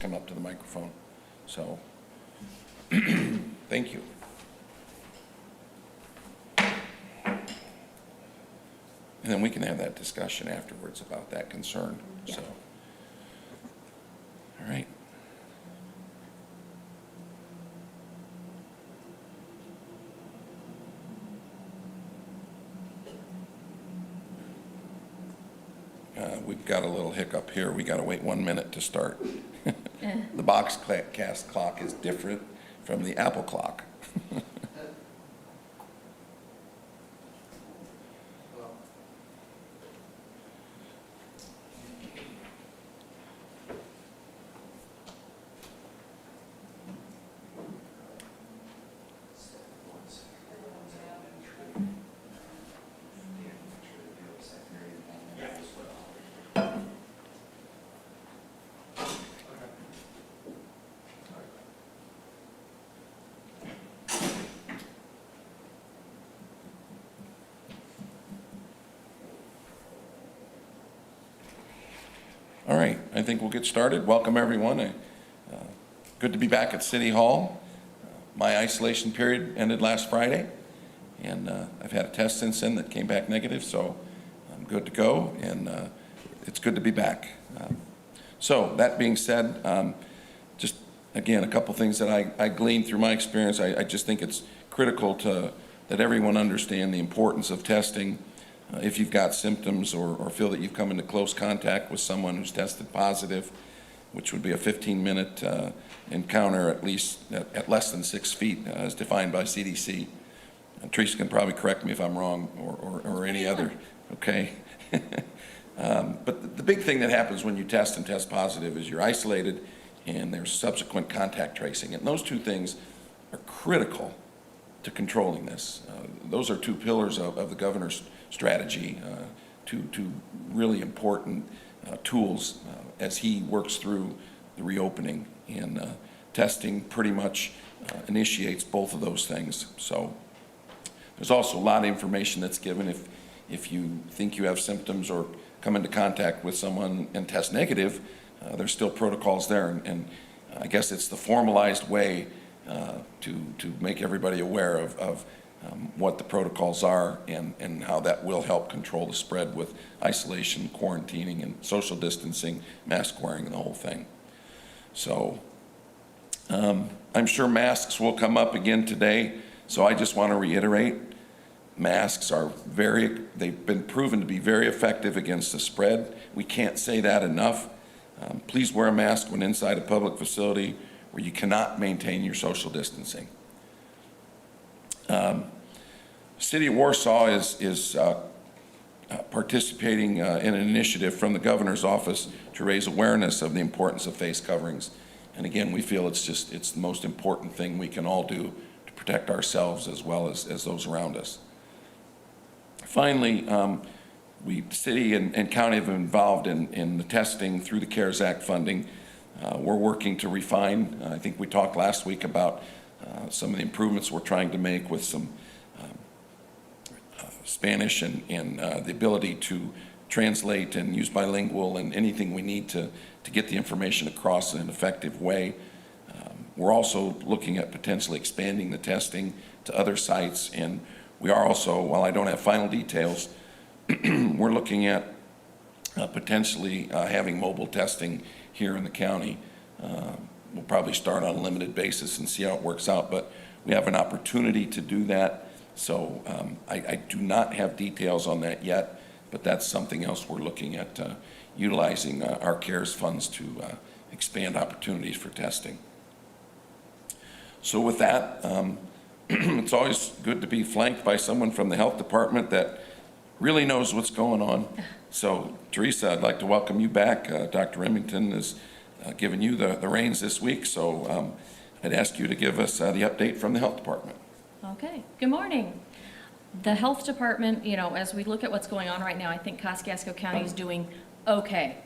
come up to the microphone. So, thank you. And then we can have that discussion afterwards about that concern. Yeah. So, all right. We've got a little hiccup here. We got to wait 1 minute to start. The box cast clock is different from the Apple clock. All right, I think we'll get started. Welcome, everyone. Good to be back at City Hall. My isolation period ended last Friday, and I've had a test since then that came back negative, so I'm good to go, and it's good to be back. So that being said, just again, a couple things that I gleaned through my experience. I just think it's critical that everyone understand the importance of testing. If you've got symptoms or feel that you've come into close contact with someone who's tested positive, which would be a 15-minute encounter at less than 6 feet, as defined by CDC. And Teresa can probably correct me if I'm wrong, or any other, okay? But the big thing that happens when you test and test positive is you're isolated and there's subsequent contact tracing. And those two things are critical to controlling this. Those are two pillars of the governor's strategy, two really important tools as he works through the reopening, and testing pretty much initiates both of those things. So there's also a lot of information that's given if you think you have symptoms or come into contact with someone and test negative, there's still protocols there, and I guess it's the formalized way to make everybody aware of what the protocols are and how that will help control the spread with isolation, quarantining, and social distancing, mask wearing, and the whole thing. So I'm sure masks will come up again today, so I just want to reiterate, masks are they've been proven to be very effective against the spread. We can't say that enough. Please wear a mask when inside a public facility where you cannot maintain your social distancing. City of Warsaw is participating in an initiative from the governor's office to raise awareness of the importance of face coverings. And again, we feel it's the most important thing we can all do to protect ourselves as well as those around us. Finally, city and county have been involved in the testing through the CARES Act funding. We're working to refine. I think we talked last week about some of the improvements we're trying to make with some Spanish and the ability to translate and use bilingual and anything we need to get the information across in an effective way. We're also looking at potentially expanding the testing to other sites, and we are also, while I don't have final details, we're looking at potentially having mobile testing here in the county. We'll probably start on a limited basis and see how it works out, but we have an opportunity to do that. So I do not have details on that yet, but that's something else we're looking at, utilizing our CARES funds to expand opportunities for testing. So with that, it's always good to be flanked by someone from the health department that really knows what's going on. So Teresa, I'd like to welcome you back. Dr. Remington has given you the reins this week, so I'd ask you to give us the update from the health department. Okay, good morning. The health department, as we look at what's going on right now, I think Kosciuszko County is doing okay.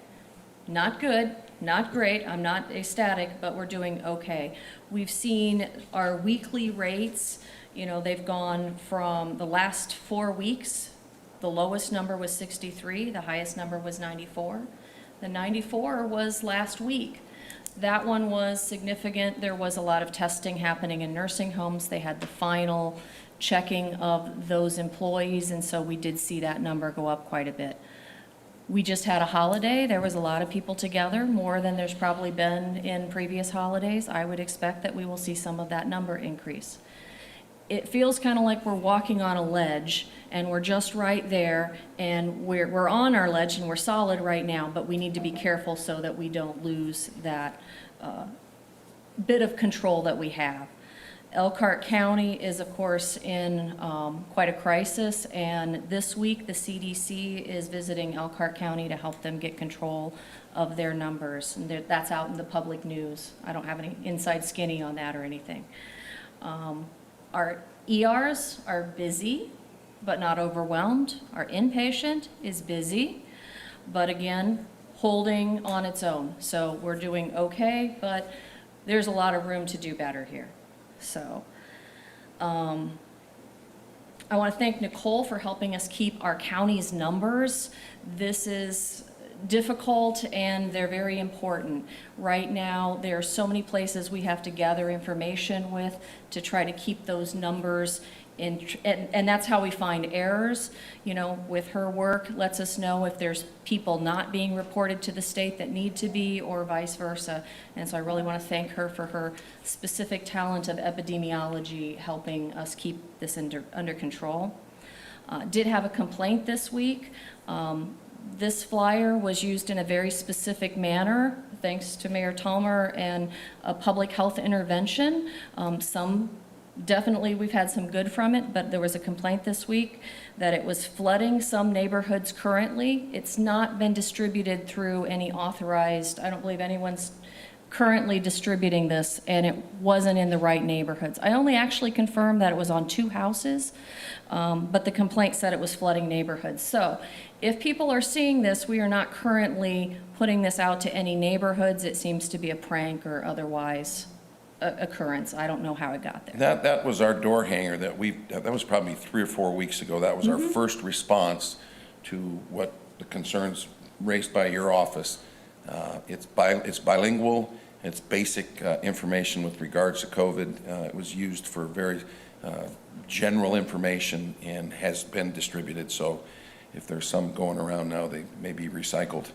Not good, not great, I'm not ecstatic, but we're doing okay. We've seen our weekly rates, they've gone from the last 4 weeks, the lowest number was 63, the highest number was 94. The 94 was last week. that one was significant. There was a lot of testing happening in nursing homes. They had the final checking of those employees, and so we did see that number go up quite a bit. We just had a holiday. There was a lot of people together, more than there's probably been in previous holidays. I would expect that we will see some of that number increase. It feels kind of like we're walking on a ledge, and we're just right there, and we're on our ledge, and we're solid right now, but we need to be careful so that we don't lose that bit of control that we have. Elkhart County is, of course, in quite a crisis, and this week the CDC is visiting Elkhart County to help them get control of their numbers. And that's out in the public news. I don't have any inside skinny on that or anything. Our ERs are busy, but not overwhelmed. Our inpatient is busy, but again, holding on its own. So we're doing okay, but there's a lot of room to do better here. So I want to thank Nicole for helping us keep our county's numbers. This is difficult and they're very important. Right now, there are so many places we have to gather information with to try to keep those numbers in, and that's how we find errors. You know, with her work, lets us know if there's people not being reported to the state that need to be, or vice versa. And so I really want to thank her for her specific talent of epidemiology, helping us keep this under control. Did have a complaint this week. This flyer was used in a very specific manner, thanks to Mayor Talmer and a public health intervention. Definitely we've had some good from it, but there was a complaint this week that it was flooding some neighborhoods currently. It's not been distributed through any authorized, I don't believe anyone's currently distributing this, and it wasn't in the right neighborhoods. I only actually confirmed that it was on 2 houses, but the complaint said it was flooding neighborhoods. So if people are seeing this, we are not currently putting this out to any neighborhoods. It seems to be a prank or otherwise occurrence. I don't know how it got there. That was our door hanger that that was probably 3 or 4 weeks ago. That was our first response to what the concerns raised by your office. It's bilingual. It's basic information with regards to COVID. It was used for very general information and has been distributed. So if there's some going around now, they may be recycled.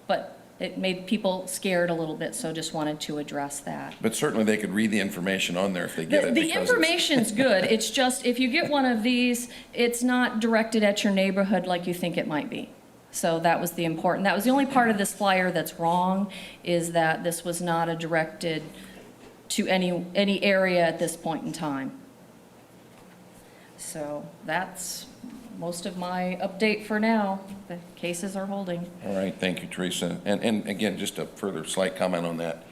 But it made people scared a little bit, so just wanted to address that. But certainly they could read the information on there if they get it. The information's good. It's just, if you get one of these, it's not directed at your neighborhood like you think it might be. So that was that was the only part of this flyer that's wrong, is that this was not directed to any area at this point in time. So that's most of my update for now. The cases are holding. All right, thank you, Teresa. And again, just a further slight comment on that.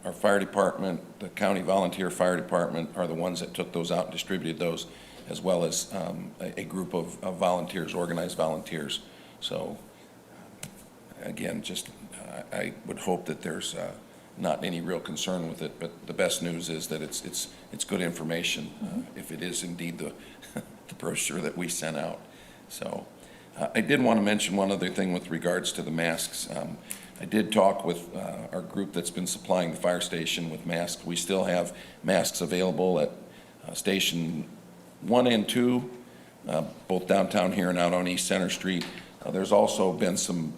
Our fire department, the county volunteer fire department, are the ones that took those out and distributed those, as well as a group of volunteers, organized volunteers. So again, just I would hope that there's not any real concern with it, but the best news is that it's good information, if it is indeed the brochure that we sent out. So I did want to mention one other thing with regards to the masks. I did talk with our group that's been supplying the fire station with masks. We still have masks available at Station 1 and 2, both downtown here and out on East Center Street. There's also been some,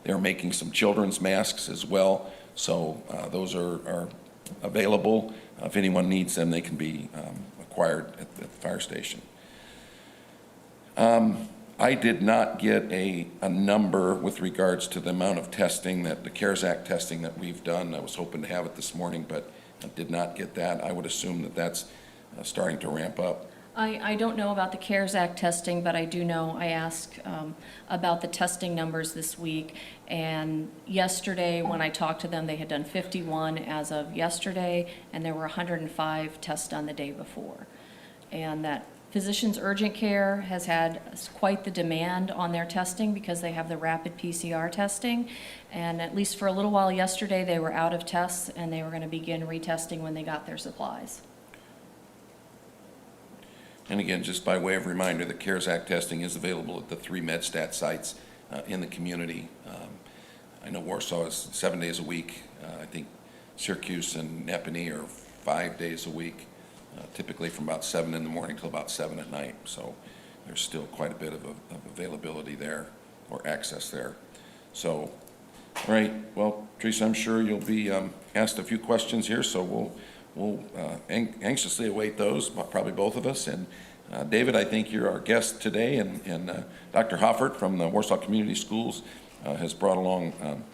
they're making some children's masks as well. So those are available. If anyone needs them, they can be acquired at the fire station. I did not get a number with regards to the amount of testing, that the CARES Act testing that we've done. I was hoping to have it this morning, but I did not get that. I would assume that that's starting to ramp up. I don't know about the CARES Act testing, but I do know I asked about the testing numbers this week. And yesterday, when I talked to them, they had done 51 as of yesterday, and there were 105 tests done the day before. And that Physicians Urgent Care has had quite the demand on their testing because they have the rapid PCR testing. And at least for a little while yesterday, they were out of tests, and they were going to begin retesting when they got their supplies. And again, just by way of reminder, the CARES Act testing is available at the 3 MedStat sites in the community. I know Warsaw is 7 days a week. I think Syracuse and Nepany are 5 days a week, typically from about 7 in the morning till about 7 at night. So there's still quite a bit of availability there, or access there. So, all right, well, Teresa, I'm sure you'll be asked a few questions here, so we'll anxiously await those, probably both of us. And David, I think you're our guest today, and Dr. Hoffert from the Warsaw Community Schools has brought along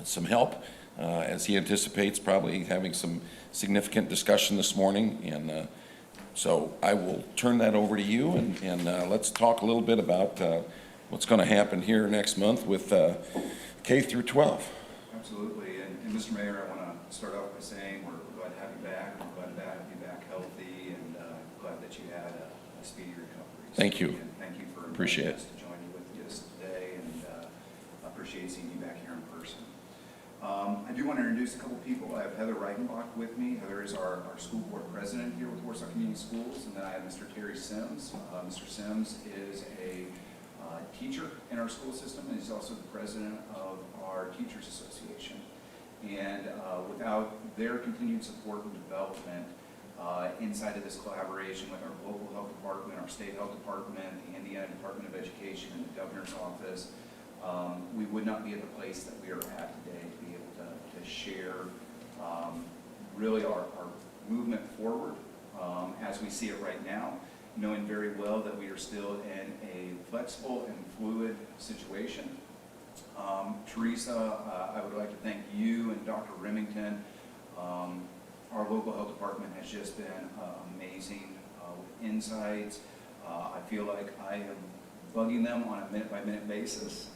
some help as he anticipates probably having some significant discussion this morning. And so I will turn that over to you, and let's talk a little bit about what's going to happen here next month with K through 12. Absolutely, and Mr. Mayor, I want to start off by saying we're glad to have you back. We're glad to have you back healthy, and glad that you had a speedy recovery. Thank you. And thank you for Appreciate inviting us to join you with us today, and I appreciate seeing you back here in person. I do want to introduce a couple people. I have Heather Reichenbach with me. Heather is our school board president here with Warsaw Community Schools, and then I have Mr. Terry Sims. Mr. Sims is a teacher in our school system, and he's also the president of our Teachers Association. And without their continued support and development inside of this collaboration with our local health department, our state health department, the Indiana Department of Education, and the governor's office, we would not be at the place that we are at today to be able to share really our movement forward as we see it right now, knowing very well that we are still in a flexible and fluid situation. Teresa, I would like to thank you and Dr. Remington. Our local health department has just been amazing with insights. I feel like I am bugging them on a minute-by-minute basis.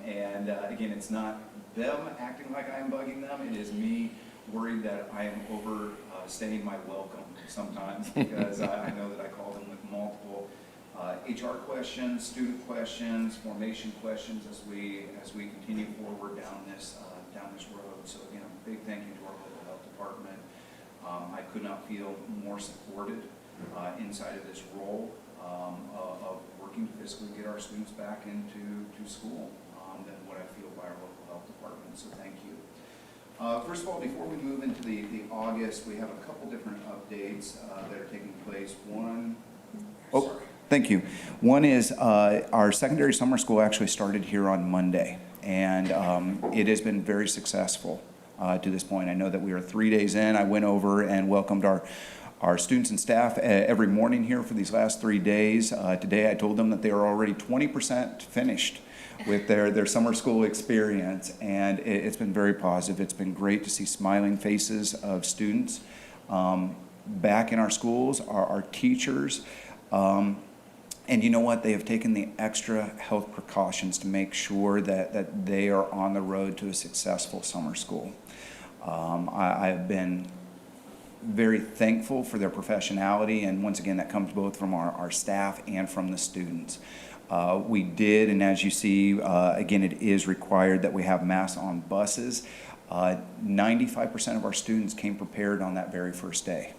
And again, it's not them acting like I am bugging them. It is me worried that I am overstaying my welcome sometimes, because I know that I call them with multiple HR questions, student questions, formation questions as we continue forward down this road. So again, a big thank you to our local health department. I could not feel more supported inside of this role of working to physically get our students back into school than what I feel by our local health department. So thank you. First of all, before we move into the August, we have a couple different updates that are taking place. Thank you. One is our secondary summer school actually started here on Monday, and it has been very successful to this point. I know that we are 3 days in. I went over and welcomed our students and staff every morning here for these last 3 days. Today I told them that they are already 20% finished with their summer school experience, and it's been very positive. It's been great to see smiling faces of students back in our schools, our teachers. And you know what? They have taken the extra health precautions to make sure that they are on the road to a successful summer school. I have been very thankful for their professionality, and once again, that comes both from our staff and from the students. We did, and as you see, again, it is required that we have masks on buses. 95% of our students came prepared on that very first day.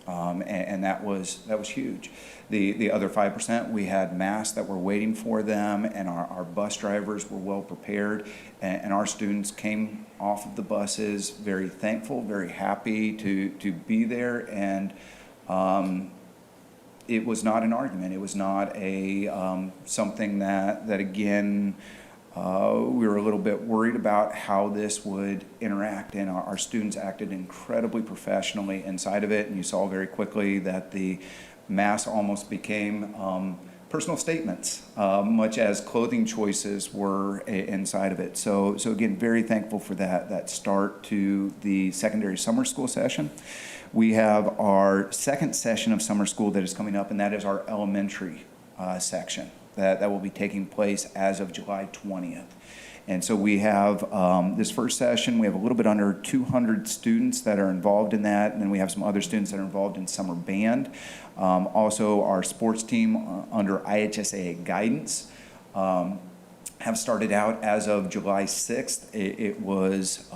And that was huge. The other 5%, we had masks that were waiting for them, and our bus drivers were well prepared, and our students came off of the buses very thankful, very happy to be there, and it was not an argument. It was not something that again, we were a little bit worried about how this would interact, and our students acted incredibly professionally inside of it, and you saw very quickly that the masks almost became personal statements, much as clothing choices were inside of it. So again, very thankful for that start to the secondary summer school session. We have our second session of summer school that is coming up, and that is our elementary section. That will be taking place as of July 20th. And so we have this first session, we have a little bit under 200 students that are involved in that, and then we have some other students that are involved in summer band. Also our sports team under IHSAA guidance. have started out as of July 6th. It was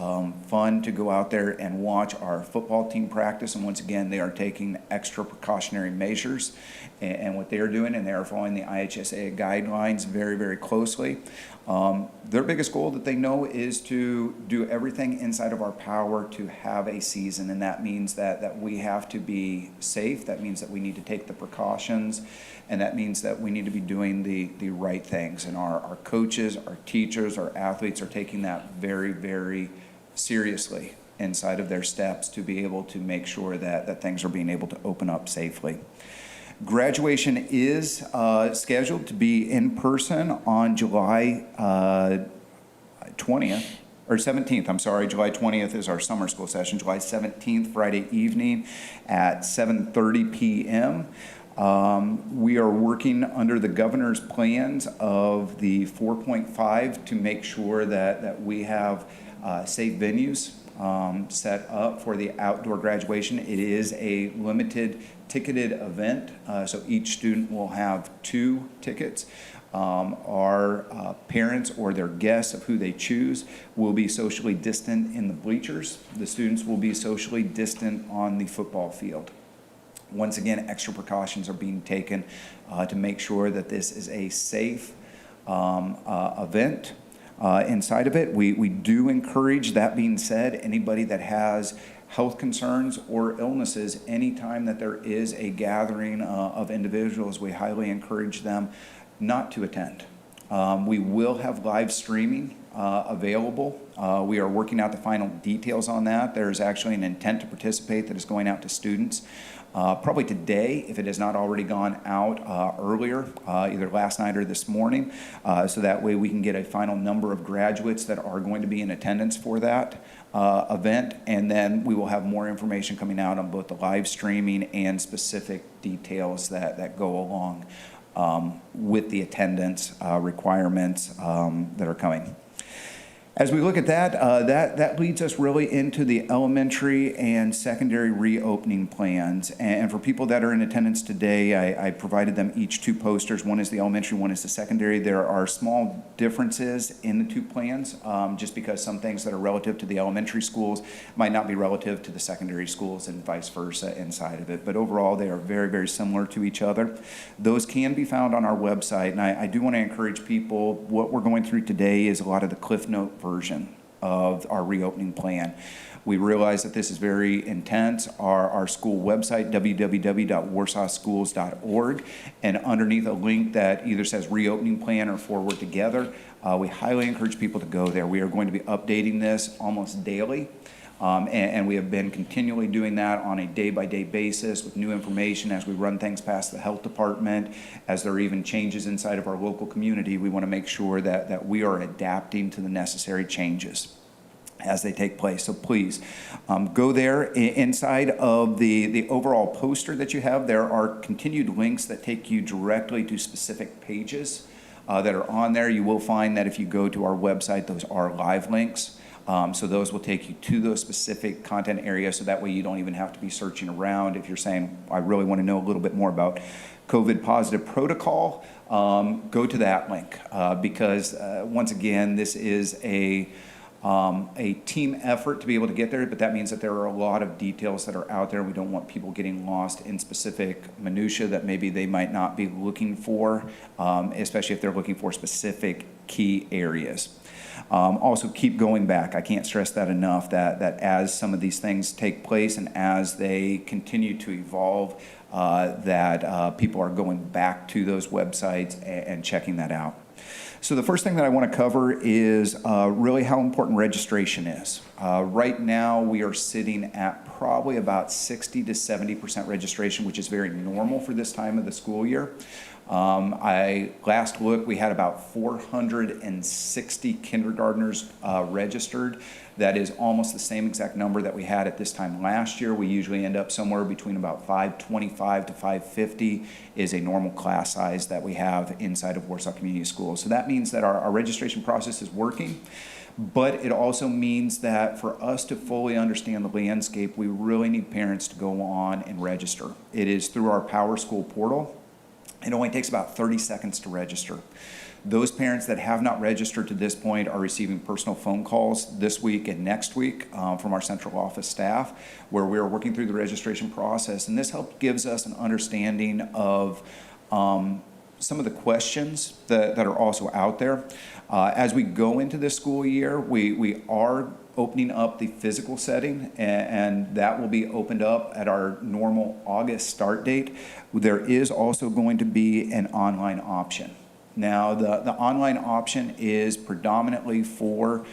fun to go out there and watch our football team practice. And once again, they are taking extra precautionary measures and what they are doing, and they are following the IHSA guidelines very, very closely. Their biggest goal that they know is to do everything inside of our power to have a season, and that means that we have to be safe. That means that we need to take the precautions, and that means that we need to be doing the right things. And our coaches, our teachers, our athletes are taking that very, very seriously inside of their steps to be able to make sure that things are being able to open up safely. Graduation is scheduled to be in person on July 20th, or 17th, I'm sorry. July 20th is our summer school session. July 17th, Friday evening at 7:30 p.m. We are working under the governor's plans of the 4.5 to make sure that we have safe venues set up for the outdoor graduation. It is a limited ticketed event, so each student will have 2 tickets. Our parents or their guests of who they choose will be socially distant in the bleachers. The students will be socially distant on the football field. Once again, extra precautions are being taken to make sure that this is a safe event. Inside of it, we do encourage, that being said, anybody that has health concerns or illnesses, anytime that there is a gathering of individuals, we highly encourage them not to attend. We will have live streaming available. We are working out the final details on that. There's actually an intent to participate that is going out to students. Probably today, if it has not already gone out earlier, either last night or this morning, so that way we can get a final number of graduates that are going to be in attendance for that event, and then we will have more information coming out on both the live streaming and specific details that go along with the attendance requirements that are coming. As we look at that, that leads us really into the elementary and secondary reopening plans. And for people that are in attendance today, I provided them each 2 posters. One is the elementary, one is the secondary. There are small differences in the 2 plans, just because some things that are relative to the elementary schools might not be relative to the secondary schools and vice versa inside of it. But overall, they are very, very similar to each other. Those can be found on our website. And I do want to encourage people, what we're going through today is a lot of the Cliff Note version of our reopening plan. We realize that this is very intense. Our school website, www.warsawschools.org, and underneath a link that either says reopening plan or forward together, we highly encourage people to go there. We are going to be updating this almost daily. And we have been continually doing that on a day-by-day basis with new information as we run things past the health department. As there are even changes inside of our local community, we want to make sure that we are adapting to the necessary changes as they take place. So please go there. Inside of the overall poster that you have, there are continued links that take you directly to specific pages that are on there. You will find that if you go to our website, those are live links. So those will take you to those specific content areas, so that way you don't even have to be searching around. If you're saying, I really want to know a little bit more about COVID positive protocol, go to that link because once again, this is a team effort to be able to get there, but that means that there are a lot of details that are out there. We don't want people getting lost in specific minutia that maybe they might not be looking for, especially if they're looking for specific key areas. Also, keep going back. I can't stress that enough, that as some of these things take place and as they continue to evolve, that people are going back to those websites and checking that out. So the first thing that I want to cover is really how important registration is. Right now, we are sitting at probably about 60 to 70% registration, which is very normal for this time of the school year. Last look, we had about 460 kindergartners registered. That is almost the same exact number that we had at this time last year. We usually end up somewhere between about 525 to 550 is a normal class size that we have inside of Warsaw Community Schools. So that means that our registration process is working, but it also means that for us to fully understand the landscape, we really need parents to go on and register. It is through our Power School portal. It only takes about 30 seconds to register. Those parents that have not registered to this point are receiving personal phone calls this week and next week from our central office staff, where we're working through the registration process. And this gives us an understanding of some of the questions that are also out there. As we go into this school year, we are opening up the physical setting, and that will be opened up at our normal August start date. There is also going to be an online option. Now, the online option is predominantly for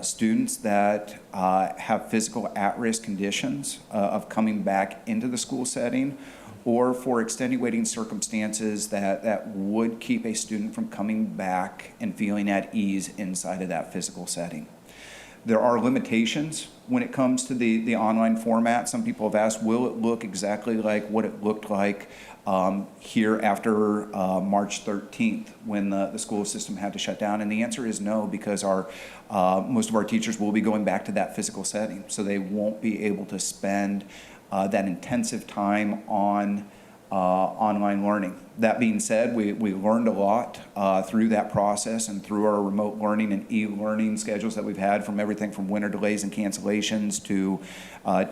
students that have physical at-risk conditions of coming back into the school setting, or for extenuating circumstances that would keep a student from coming back and feeling at ease inside of that physical setting. There are limitations when it comes to the online format. Some people have asked, will it look exactly like what it looked like here after March 13th when the school system had to shut down? And the answer is no, because most of our teachers will be going back to that physical setting. So they won't be able to spend that intensive time on online learning. That being said, we learned a lot through that process and through our remote learning and e-learning schedules that we've had, from everything from winter delays and cancellations to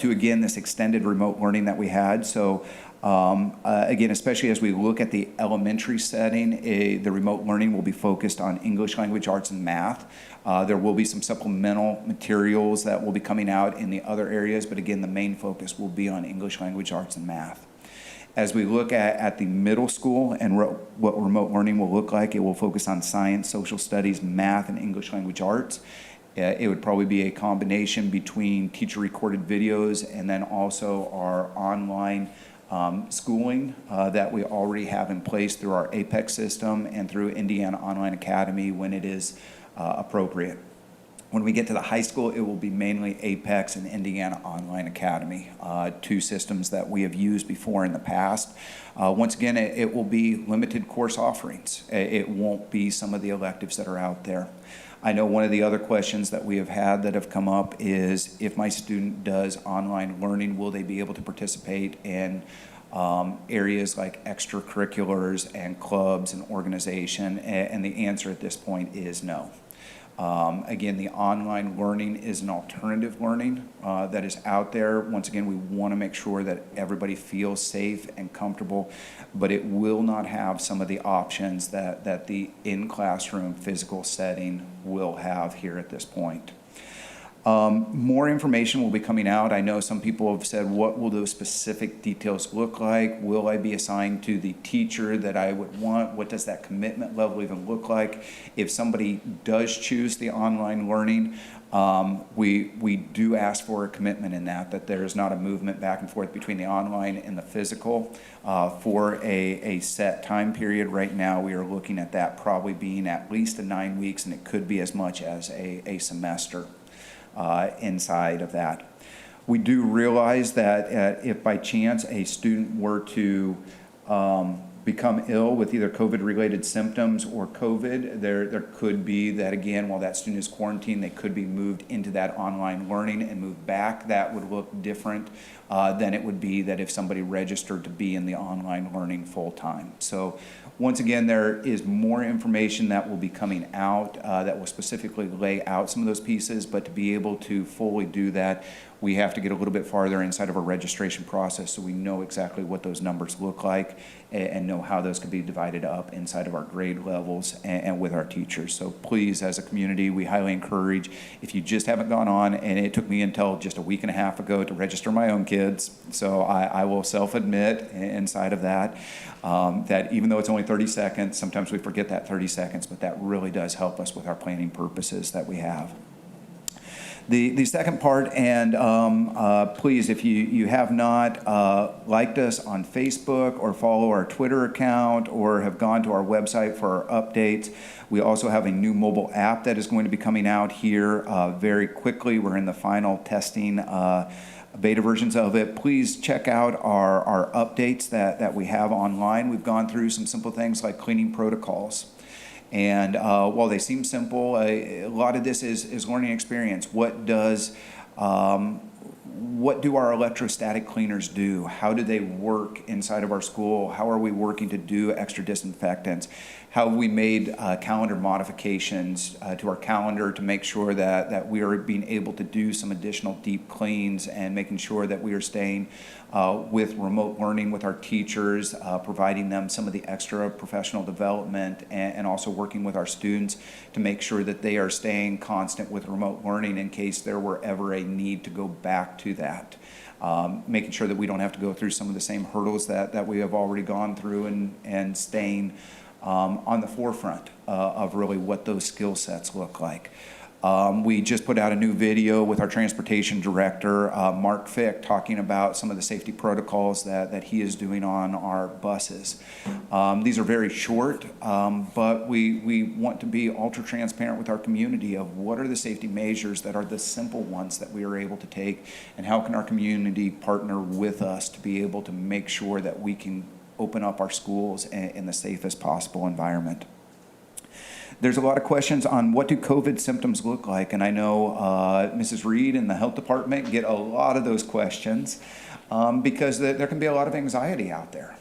again, this extended remote learning that we had. So again, especially as we look at the elementary setting, the remote learning will be focused on English language arts and math. There will be some supplemental materials that will be coming out in the other areas, but again, the main focus will be on English language arts and math. As we look at the middle school and what remote learning will look like, it will focus on science, social studies, math, and English language arts. It would probably be a combination between teacher-recorded videos and then also our online schooling that we already have in place through our APEX system and through Indiana Online Academy when it is appropriate. When we get to the high school, it will be mainly APEX and Indiana Online Academy, two systems that we have used before in the past. Once again, it will be limited course offerings. It won't be some of the electives that are out there. I know one of the other questions that we have had that have come up is, if my student does online learning, will they be able to participate in areas like extracurriculars and clubs and organization? And the answer at this point is no. Again, the online learning is an alternative learning that is out there. Once again, we want to make sure that everybody feels safe and comfortable, but it will not have some of the options that the in-classroom physical setting will have here at this point. More information will be coming out. I know some people have said, what will those specific details look like? Will I be assigned to the teacher that I would want? What does that commitment level even look like? If somebody does choose the online learning, we do ask for a commitment in that there is not a movement back and forth between the online and the physical for a set time period. Right now, we are looking at that probably being at least 9 weeks, and it could be as much as a semester. Inside of that. We do realize that if by chance a student were to become ill with either COVID-related symptoms or COVID, there could be that, again, while that student is quarantined, they could be moved into that online learning and moved back. That would look different than it would be that if somebody registered to be in the online learning full-time. So once again, there is more information that will be coming out that will specifically lay out some of those pieces, but to be able to fully do that, we have to get a little bit farther inside of our registration process so we know exactly what those numbers look like and know how those could be divided up inside of our grade levels and with our teachers. So please, as a community, we highly encourage, if you just haven't gone on, and it took me until just a week and a half ago to register my own kids, so I will self-admit inside of that, that even though it's only 30 seconds, sometimes we forget that 30 seconds, but that really does help us with our planning purposes that we have. The second part, and please, if you have not liked us on Facebook or follow our Twitter account or have gone to our website for our updates, we also have a new mobile app that is going to be coming out here very quickly. We're in the final testing beta versions of it. Please check out our updates that we have online. We've gone through some simple things like cleaning protocols. And while they seem simple, a lot of this is learning experience. What does what do our electrostatic cleaners do? How do they work inside of our school? How are we working to do extra disinfectants? How have we made calendar modifications to our calendar to make sure that we are being able to do some additional deep cleans and making sure that we are staying with remote learning with our teachers, providing them some of the extra professional development, and also working with our students to make sure that they are staying constant with remote learning in case there were ever a need to go back to that. Making sure that we don't have to go through some of the same hurdles that we have already gone through, and staying on the forefront of really what those skill sets look like. We just put out a new video with our transportation director, Mark Fick, talking about some of the safety protocols that he is doing on our buses. These are very short, but we want to be ultra transparent with our community of what are the safety measures that are the simple ones that we are able to take, and how can our community partner with us to be able to make sure that we can open up our schools in the safest possible environment. There's a lot of questions on what do COVID symptoms look like, and I know Mrs. Reed and the health department get a lot of those questions because there can be a lot of anxiety out there.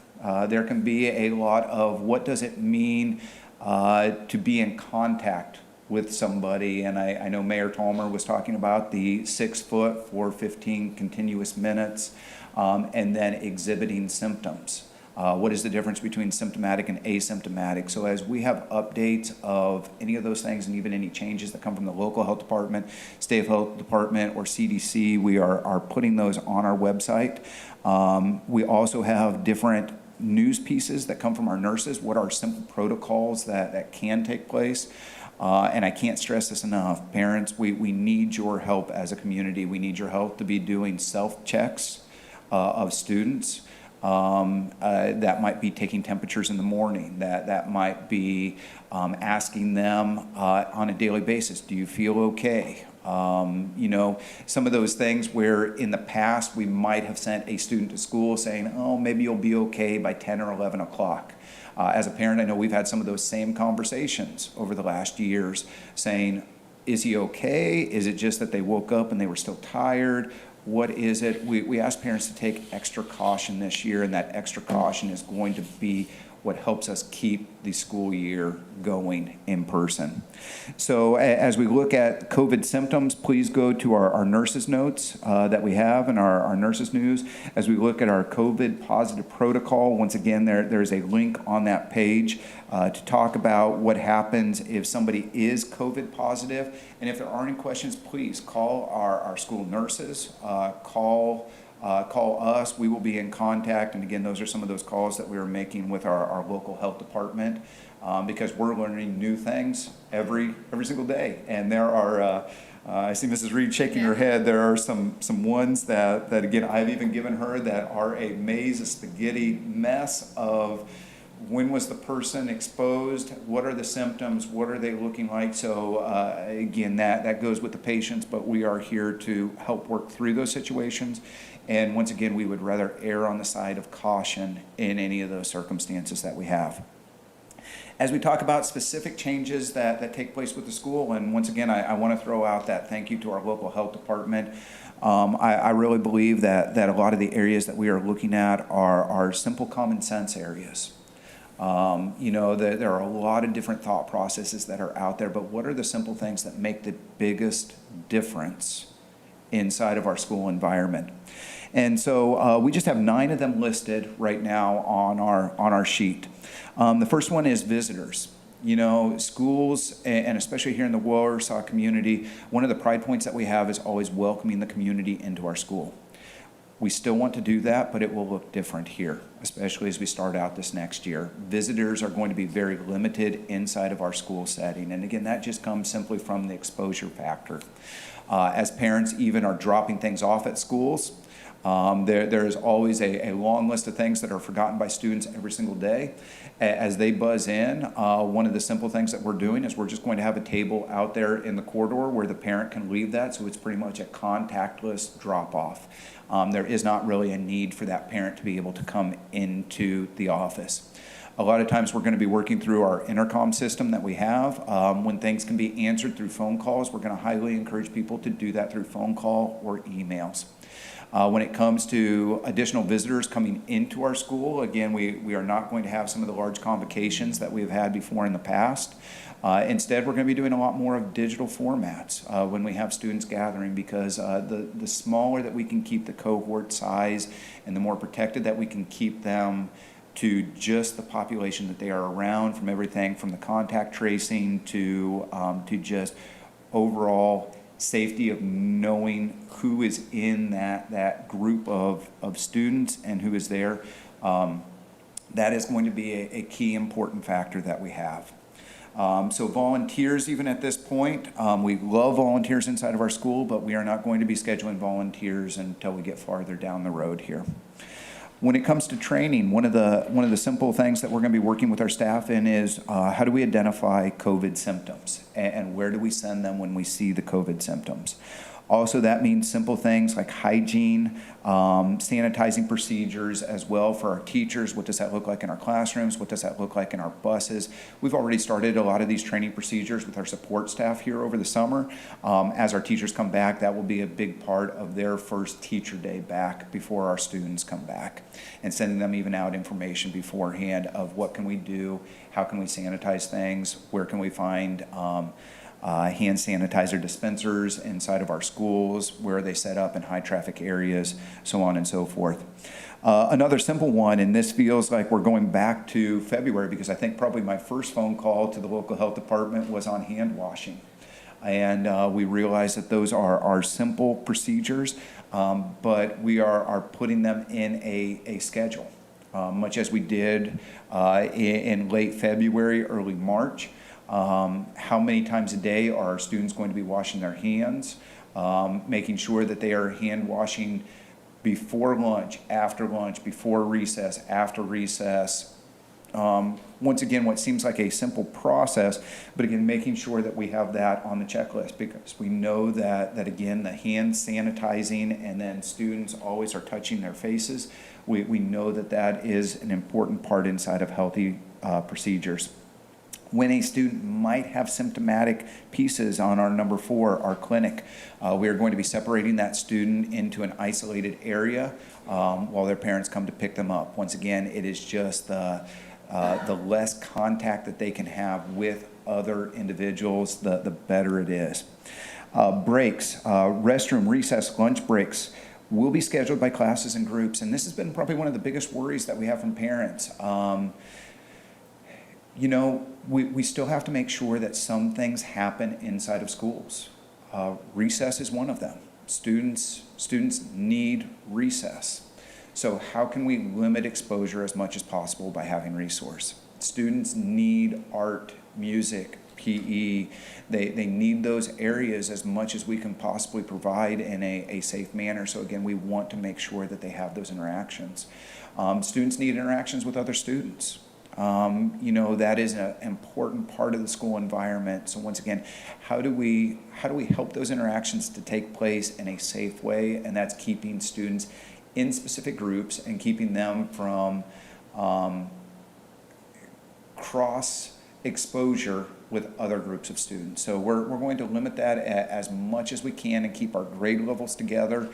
There can be a lot of what does it mean to be in contact with somebody, and I know Mayor Tolmer was talking about the 6 foot for 15 continuous minutes and then exhibiting symptoms. What is the difference between symptomatic and asymptomatic? So as we have updates of any of those things, and even any changes that come from the local health department, state health department, or CDC, we are putting those on our website. We also have different news pieces that come from our nurses. What are simple protocols that can take place? And I can't stress this enough. Parents, we need your help as a community. We need your help to be doing self-checks of students. That might be taking temperatures in the morning, that might be asking them on a daily basis, do you feel okay? You know, some of those things where in the past we might have sent a student to school saying, oh, maybe you'll be okay by 10 or 11 o'clock. As a parent, I know we've had some of those same conversations over the last years saying, is he okay? Is it just that they woke up and they were still tired? What is it? We ask parents to take extra caution this year, and that extra caution is going to be what helps us keep the school year going in person. So as we look at COVID symptoms, please go to our nurses' notes that we have in our nurses' news. As we look at our COVID positive protocol, once again, there's a link on that page to talk about what happens if somebody is COVID positive. And if there are any questions, please call our school nurses, call us. We will be in contact. And again, those are some of those calls that we are making with our local health department because we're learning new things every single day. And there are, I see Mrs. Reed shaking her head. There are some ones that again, I've even given her that are a maze, a spaghetti mess of when was the person exposed, what are the symptoms, what are they looking like. So again, that goes with the patients, but we are here to help work through those situations. And once again, we would rather err on the side of caution in any of those circumstances that we have. As we talk about specific changes that take place with the school, and once again, I want to throw out that thank you to our local health department. I really believe that a lot of the areas that we are looking at are simple common sense areas. You know, there are a lot of different thought processes that are out there, but what are the simple things that make the biggest difference inside of our school environment? And so we just have 9 of them listed right now on our sheet. The first one is visitors. You know, schools, and especially here in the Warsaw community, one of the pride points that we have is always welcoming the community into our school. We still want to do that, but it will look different here, especially as we start out this next year. Visitors are going to be very limited inside of our school setting. And again, that just comes simply from the exposure factor. As parents even are dropping things off at schools, there is always a long list of things that are forgotten by students every single day. As they buzz in, one of the simple things that we're doing is we're just going to have a table out there in the corridor where the parent can leave that, so it's pretty much a contactless drop-off. There is not really a need for that parent to be able to come into the office. A lot of times we're going to be working through our intercom system that we have. When things can be answered through phone calls, we're going to highly encourage people to do that through phone call or emails. When it comes to additional visitors coming into our school, again, we are not going to have some of the large convocations that we've had before in the past. Instead, we're going to be doing a lot more of digital formats when we have students gathering, because the smaller that we can keep the cohort size and the more protected that we can keep them to just the population that they are around, from everything from the contact tracing to just overall safety of knowing who is in that group of students and who is there. That is going to be a key important factor that we have. So volunteers, even at this point, we love volunteers inside of our school, but we are not going to be scheduling volunteers until we get farther down the road here. When it comes to training, one of the simple things that we're going to be working with our staff in is how do we identify COVID symptoms, and where do we send them when we see the COVID symptoms. Also, that means simple things like hygiene, sanitizing procedures as well for our teachers. What does that look like in our classrooms? What does that look like in our buses? We've already started a lot of these training procedures with our support staff here over the summer. As our teachers come back, that will be a big part of their first teacher day back before our students come back, and sending them even out information beforehand of what can we do, how can we sanitize things, where can we find hand sanitizer dispensers inside of our schools, where are they set up in high traffic areas, so on and so forth. Another simple one, and this feels like we're going back to February, because I think probably my first phone call to the local health department was on hand washing. And we realize that those are simple procedures, but we are putting them in a schedule, much as we did in late February, early March. How many times a day are our students going to be washing their hands, making sure that they are hand washing before lunch, before recess, after recess. Once again, what seems like a simple process, but again, making sure that we have that on the checklist, because we know that again, the hand sanitizing and then students always are touching their faces. We know that is an important part inside of healthy procedures. When a student might have symptomatic pieces on our number 4, our clinic, we are going to be separating that student into an isolated area while their parents come to pick them up. Once again, it is just the less contact that they can have with other individuals, the better it is. Breaks, restroom, recess, lunch breaks will be scheduled by classes and groups, and this has been probably one of the biggest worries that we have from parents. You know, we still have to make sure that some things happen inside of schools. Recess is one of them. Students need recess. So how can we limit exposure as much as possible by having resource? Students need art, music, PE. They need those areas as much as we can possibly provide in a safe manner. So again, we want to make sure that they have those interactions. Students need interactions with other students. You know, that is an important part of the school environment. So once again, how do we help those interactions to take place in a safe way? And that's keeping students in specific groups and keeping them from cross exposure with other groups of students. So we're going to limit that as much as we can and keep our grade levels together,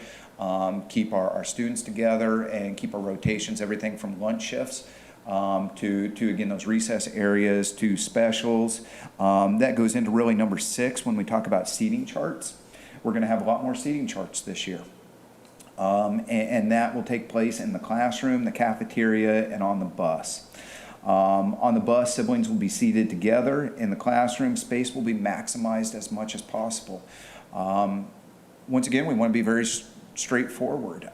keep our students together, and keep our rotations, everything from lunch shifts to again, those recess areas, to specials. That goes into really number 6 when we talk about seating charts. We're going to have a lot more seating charts this year. And that will take place in the classroom, the cafeteria, and on the bus. On the bus, siblings will be seated together. In the classroom, space will be maximized as much as possible. Once again, we want to be very straightforward.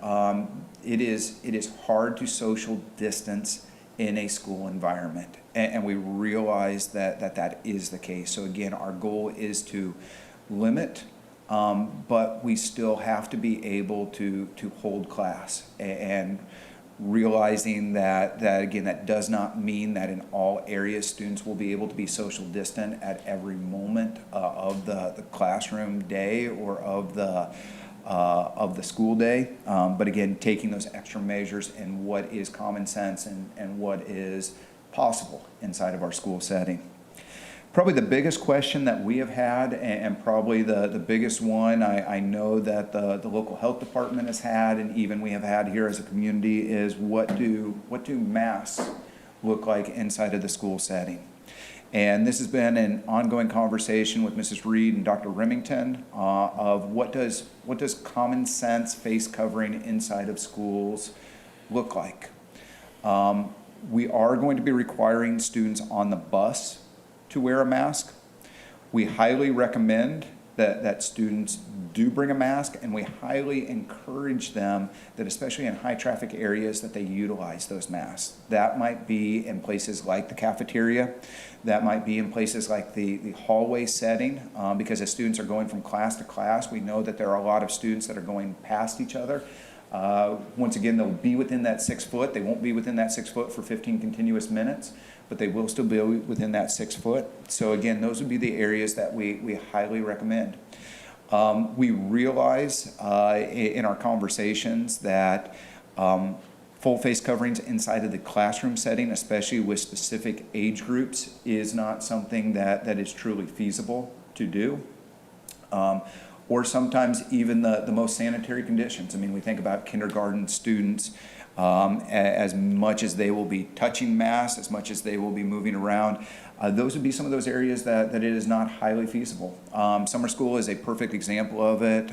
It is hard to social distance in a school environment, and we realize that is the case. So again, our goal is to limit, but we still have to be able to hold class, and realizing that again, that does not mean that in all areas students will be able to be social distant at every moment of the classroom day or of the school day, but again, taking those extra measures and what is common sense and what is possible inside of our school setting. Probably the biggest question that we have had, and probably the biggest one I know that the local health department has had, and even we have had here as a community, is what do masks look like inside of the school setting? And this has been an ongoing conversation with Mrs. Reed and Dr. Remington of what does common sense face covering inside of schools look like? We are going to be requiring students on the bus to wear a mask. We highly recommend that students do bring a mask, and we highly encourage them that, especially in high traffic areas, that they utilize those masks. That might be in places like the cafeteria, that might be in places like the hallway setting, because as students are going from class to class, we know that there are a lot of students that are going past each other. Once again, they'll be within that 6 foot. They won't be within that 6 foot for 15 continuous minutes, but they will still be within that 6 foot. So again, those would be the areas that we highly recommend. We realize in our conversations that full face coverings inside of the classroom setting, especially with specific age groups, is not something that is truly feasible to do. Or sometimes even the most sanitary conditions. I mean, we think about kindergarten students, as much as they will be touching masks, as much as they will be moving around, those would be some of those areas that it is not highly feasible. Summer school is a perfect example of it.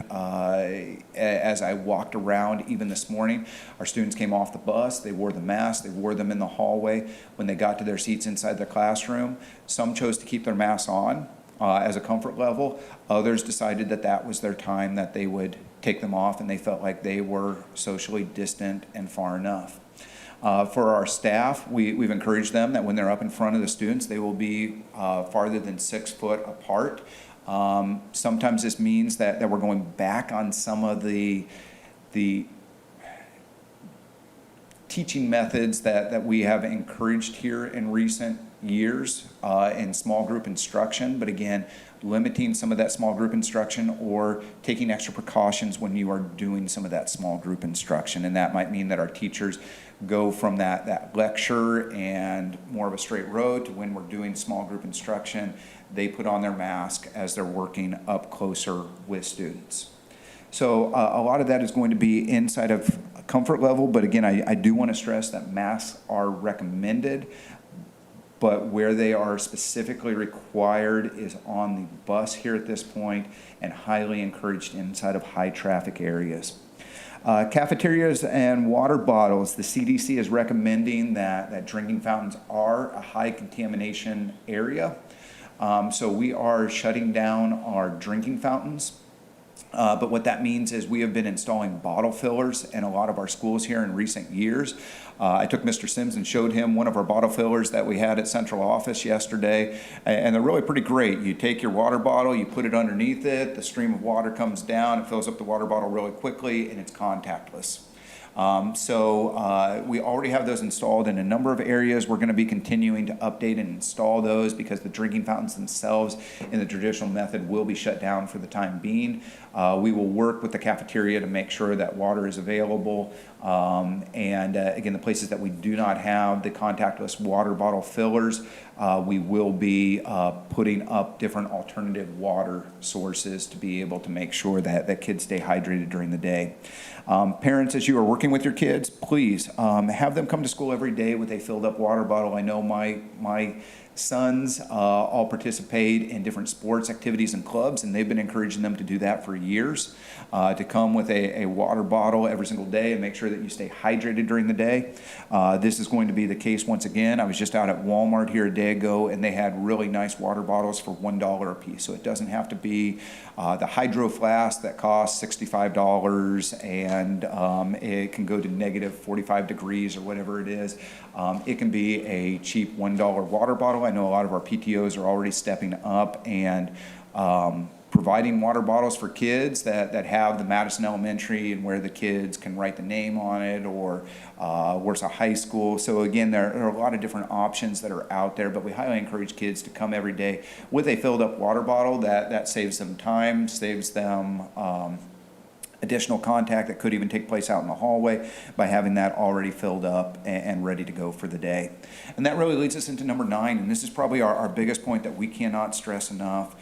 As I walked around even this morning, our students came off the bus, they wore the masks, they wore them in the hallway. When they got to their seats inside the classroom, some chose to keep their masks on as a comfort level. Others decided that was their time that they would take them off, and they felt like they were socially distant and far enough. For our staff, we've encouraged them that when they're up in front of the students, they will be farther than 6 foot apart. Sometimes this means that we're going back on some of the teaching methods that we have encouraged here in recent years in small group instruction, but again, limiting some of that small group instruction or taking extra precautions when you are doing some of that small group instruction. And that might mean that our teachers go from that lecture and more of a straight road to when we're doing small group instruction, they put on their mask as they're working up closer with students. So a lot of that is going to be inside of comfort level, but again, I do want to stress that masks are recommended, but where they are specifically required is on the bus here at this point, and highly encouraged inside of high traffic areas. Cafeterias and water bottles, the CDC is recommending that drinking fountains are a high contamination area. So we are shutting down our drinking fountains. But what that means is we have been installing bottle fillers in a lot of our schools here in recent years. I took Mr. Sims and showed him one of our bottle fillers that we had at central office yesterday, and they're really pretty great. You take your water bottle, you put it underneath it, the stream of water comes down, it fills up the water bottle really quickly, and it's contactless. So we already have those installed in a number of areas. We're going to be continuing to update and install those because the drinking fountains themselves in the traditional method will be shut down for the time being. We will work with the cafeteria to make sure that water is available. And again, the places that we do not have the contactless water bottle fillers, we will be putting up different alternative water sources to be able to make sure that kids stay hydrated during the day. Parents, as you are working with your kids, please have them come to school every day with a filled up water bottle. I know my sons all participate in different sports activities and clubs, and they've been encouraging them to do that for years, to come with a water bottle every single day and make sure that you stay hydrated during the day. This is going to be the case once again. I was just out at Walmart here a day ago, and they had really nice water bottles for $1 a piece. So it doesn't have to be the Hydro Flask that costs $65 and it can go to negative 45 degrees or whatever it is. It can be a cheap $1 water bottle. I know a lot of our PTOs are already stepping up and providing water bottles for kids that have the Madison Elementary and where the kids can write the name on it, or where's a high school. So again, there are a lot of different options that are out there, but we highly encourage kids to come every day with a filled up water bottle. That saves them time, saves them additional contact that could even take place out in the hallway by having that already filled up and ready to go for the day. And that really leads us into number 9, and this is probably our biggest point that we cannot stress enough.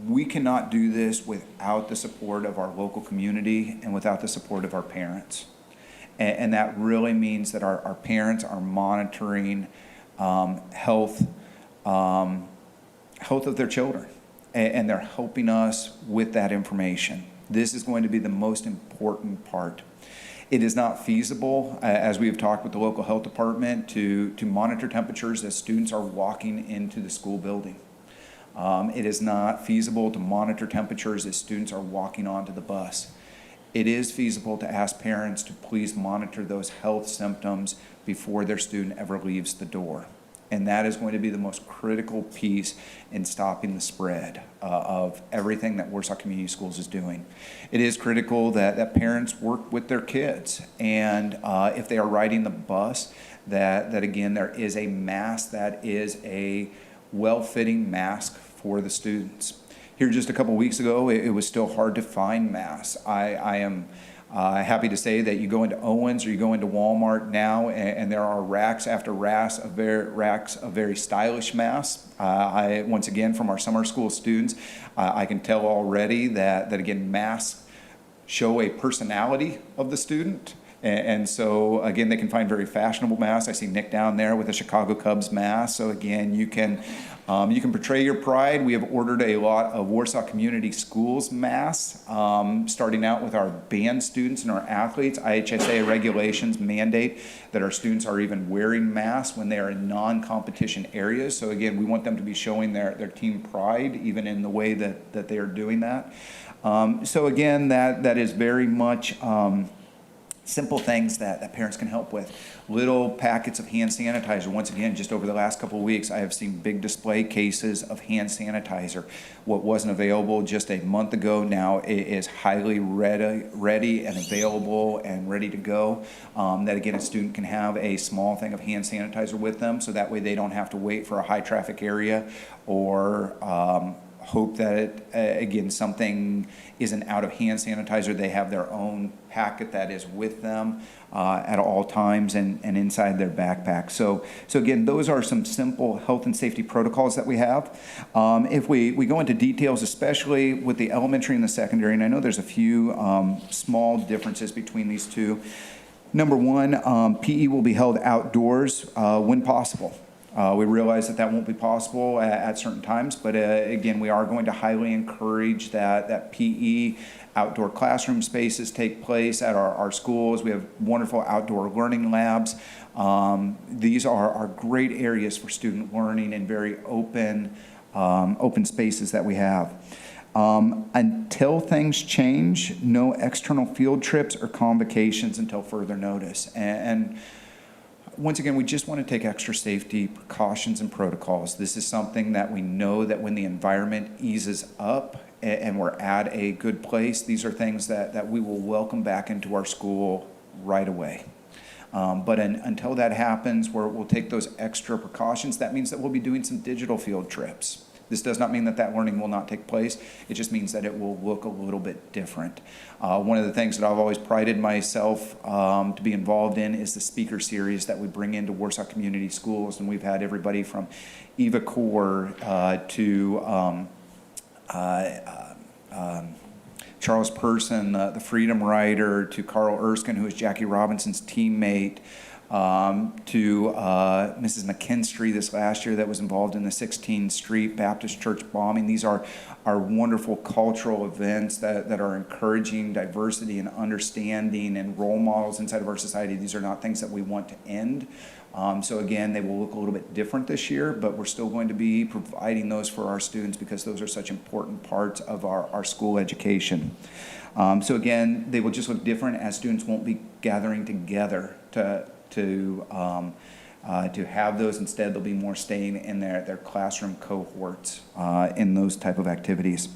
We cannot do this without the support of our local community and without the support of our parents. And that really means that our parents are monitoring health of their children, and they're helping us with that information. This is going to be the most important part. It is not feasible, as we have talked with the local health department, to monitor temperatures as students are walking into the school building. It is not feasible to monitor temperatures as students are walking onto the bus. It is feasible to ask parents to please monitor those health symptoms before their student ever leaves the door. And that is going to be the most critical piece in stopping the spread of everything that Warsaw Community Schools is doing. It is critical that parents work with their kids, and if they are riding the bus, that again, there is a mask that is a well-fitting mask for the students. Here just a couple weeks ago, it was still hard to find masks. I am happy to say that you go into Owens or you go into Walmart now, and there are racks after racks of very stylish masks. Once again, from our summer school students, I can tell already that again, masks show a personality of the student. And so, again, they can find very fashionable masks. I see Nick down there with a Chicago Cubs mask. So, again, you can portray your pride. We have ordered a lot of Warsaw Community Schools masks, starting out with our band students and our athletes. IHSA regulations mandate that our students are even wearing masks when they are in non-competition areas. So, again, we want them to be showing their team pride, even in the way that they are doing that. So, again, that is very much simple things that parents can help with. Little packets of hand sanitizer. Once again, just over the last couple of weeks, I have seen big display cases of hand sanitizer. What wasn't available just a month ago now is highly ready and available and ready to go. That again, a student can have a small thing of hand sanitizer with them, so that way they don't have to wait for a high traffic area or hope that, again, something isn't out of hand sanitizer. They have their own packet that is with them at all times and inside their backpack. So again, those are some simple health and safety protocols that we have. If we go into details, especially with the elementary and the secondary, and I know there's a few small differences between these two. Number one, PE will be held outdoors when possible. We realize that won't be possible at certain times, but again, we are going to highly encourage that PE outdoor classroom spaces take place at our schools. We have wonderful outdoor learning labs. These are great areas for student learning and very open spaces that we have. Until things change, no external field trips or convocations until further notice. And once again, we just want to take extra safety precautions and protocols. This is something that we know that when the environment eases up and we're at a good place, these are things that we will welcome back into our school right away. But until that happens, we'll take those extra precautions. That means that we'll be doing some digital field trips. This does not mean that learning will not take place. It just means that it will look a little bit different. One of the things that I've always prided myself to be involved in is the speaker series that we bring into Warsaw Community Schools. And we've had everybody from Eva Core to Charles Person, the Freedom Rider, to Carl Erskine, who is Jackie Robinson's teammate, to Mrs. McKinstry this last year that was involved in the 16th Street Baptist Church bombing. These are wonderful cultural events that are encouraging diversity and understanding and role models inside of our society. These are not things that we want to end. So again, they will look a little bit different this year, but we're still going to be providing those for our students because those are such important parts of our school education. So again, they will just look different as students won't be gathering together to have those. Instead, they'll be more staying in their classroom cohorts in those type of activities.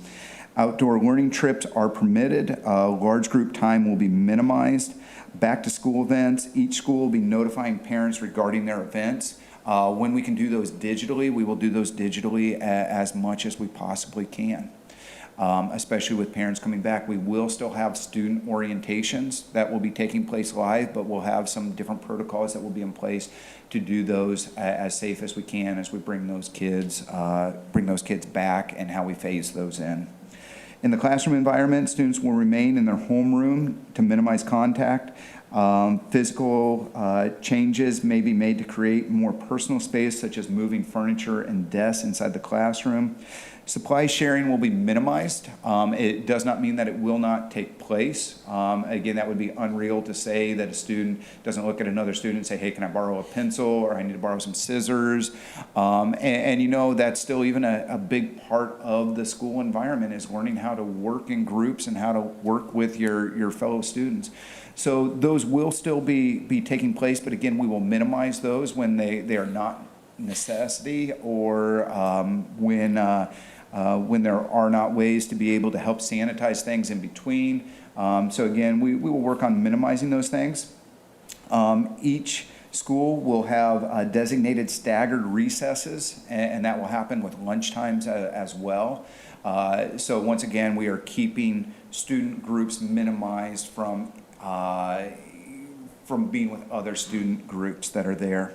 Outdoor learning trips are permitted. Large group time will be minimized. Back to school events, each school will be notifying parents regarding their events. When we can do those digitally, we will do those digitally as much as we possibly can. especially with parents coming back. We will still have student orientations that will be taking place live, but we'll have some different protocols that will be in place to do those as safe as we can as we bring those kids back and how we phase those in. In the classroom environment, students will remain in their homeroom to minimize contact. Physical changes may be made to create more personal space, such as moving furniture and desks inside the classroom. Supply sharing will be minimized. It does not mean that it will not take place. Again, that would be unreal to say that a student doesn't look at another student and say, hey, can I borrow a pencil, or I need to borrow some scissors? And you know, that's still even a big part of the school environment, is learning how to work in groups and how to work with your fellow students. So those will still be taking place, but again, we will minimize those when they are not necessity, or when there are not ways to be able to help sanitize things in between. So again, we will work on minimizing those things. Each school will have designated staggered recesses, and that will happen with lunch times as well. So once again, we are keeping student groups minimized from being with other student groups that are there.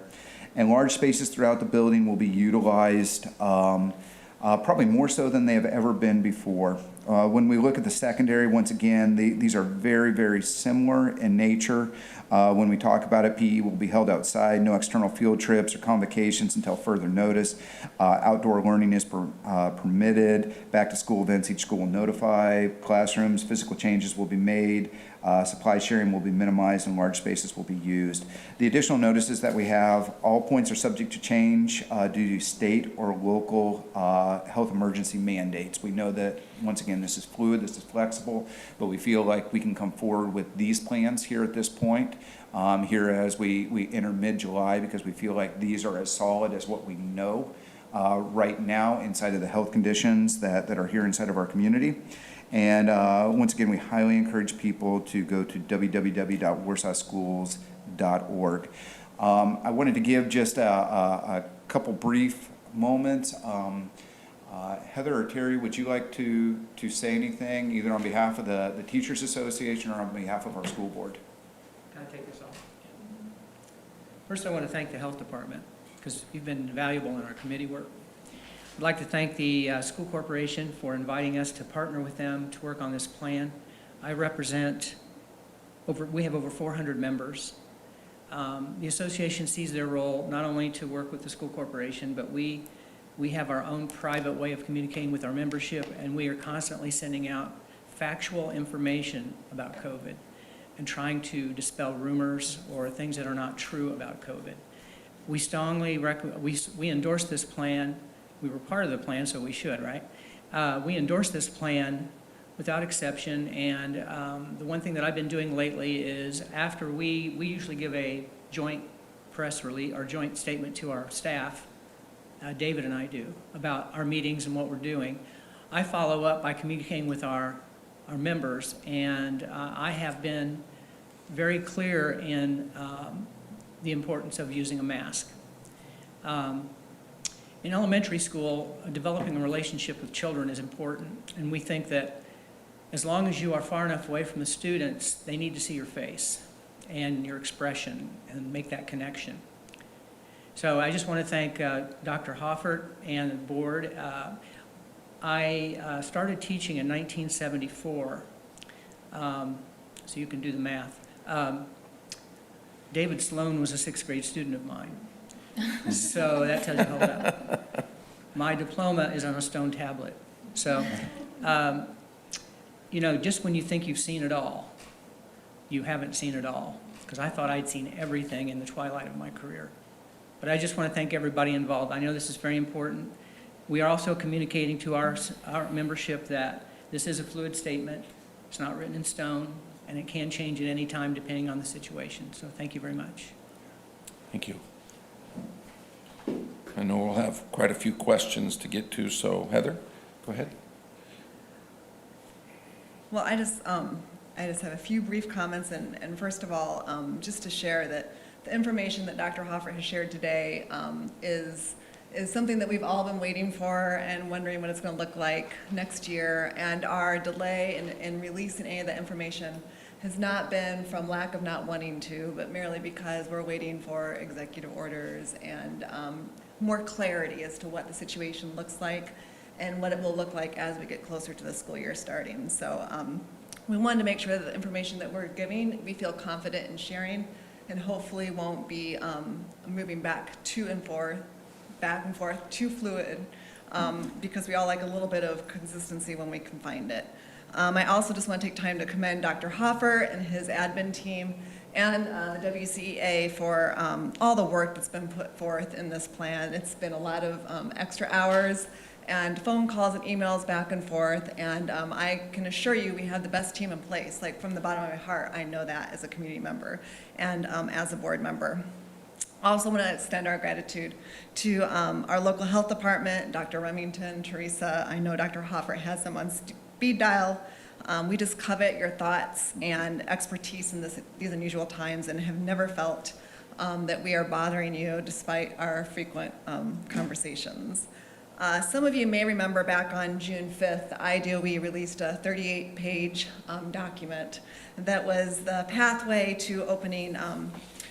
And large spaces throughout the building will be utilized probably more so than they have ever been before. When we look at the secondary, once again, these are very, very similar in nature. When we talk about it, PE will be held outside, no external field trips or convocations until further notice. Outdoor learning is permitted. Back to school events, each school will notify. Classrooms, physical changes will be made. Supply sharing will be minimized and large spaces will be used. The additional notices that we have, all points are subject to change due to state or local health emergency mandates. We know that, once again, this is fluid, this is flexible, but we feel like we can come forward with these plans here at this point, here as we enter mid-July, because we feel like these are as solid as what we know right now inside of the health conditions that are here inside of our community. And once again, we highly encourage people to go to www.warsawschools.org. I wanted to give just a couple brief moments. Heather or Terry, would you like to say anything, either on behalf of the Teachers Association or on behalf of our school board? Can I take this off? First, I want to thank the Health Department, because you've been invaluable in our committee work. I'd like to thank the School Corporation for inviting us to partner with them to work on this plan. I represent we have over 400 members. The association sees their role not only to work with the School Corporation, but we have our own private way of communicating with our membership, and we are constantly sending out factual information about COVID and trying to dispel rumors or things that are not true about COVID. We strongly we endorse this plan. We were part of the plan, so we should, right? We endorse this plan without exception, and the one thing that I've been doing lately is, after we usually give a joint press release or joint statement to our staff, David and I do, about our meetings and what we're doing. I follow up by communicating with our members, and I have been very clear in the importance of using a mask. In elementary school, developing a relationship with children is important, and we think that as long as you are far enough away from the students, they need to see your face and your expression and make that connection. So I just want to thank Dr. Hoffert and the board. I started teaching in 1974, so you can do the math. David Sloan was a 6th grade student of mine. So that tells you how old I am. My diploma is on a stone tablet. So, you know, just when you think you've seen it all, you haven't seen it all. Because I thought I'd seen everything in the twilight of my career. But I just want to thank everybody involved. I know this is very important. We are also communicating to our membership that this is a fluid statement. It's not written in stone, and it can change at any time depending on the situation. So thank you very much. Thank you. I know we'll have quite a few questions to get to, so Heather, go ahead. Well, I just have a few brief comments, and first of all, just to share that the information that Dr. Hoffert has shared today is is something that we've all been waiting for and wondering what it's going to look like next year. And our delay in releasing any of that information has not been from lack of not wanting to, but merely because we're waiting for executive orders and more clarity as to what the situation looks like and what it will look like as we get closer to the school year starting. So we wanted to make sure that the information that we're giving, we feel confident in sharing, and hopefully won't be moving back and forth, too fluid, because we all like a little bit of consistency when we can find it. I also just want to take time to commend Dr. Hoffer and his admin team and the WCEA for all the work that's been put forth in this plan. It's been a lot of extra hours and phone calls and emails back and forth, and I can assure you we have the best team in place. Like, from the bottom of my heart, I know that as a community member and as a board member. I also want to extend our gratitude to our local health department, Dr. Remington, Teresa. I know Dr. Hoffer has them on speed dial. We just covet your thoughts and expertise in these unusual times and have never felt that we are bothering you despite our frequent conversations. Some of you may remember back on June 5th, IDOE released a 38-page document that was the pathway to opening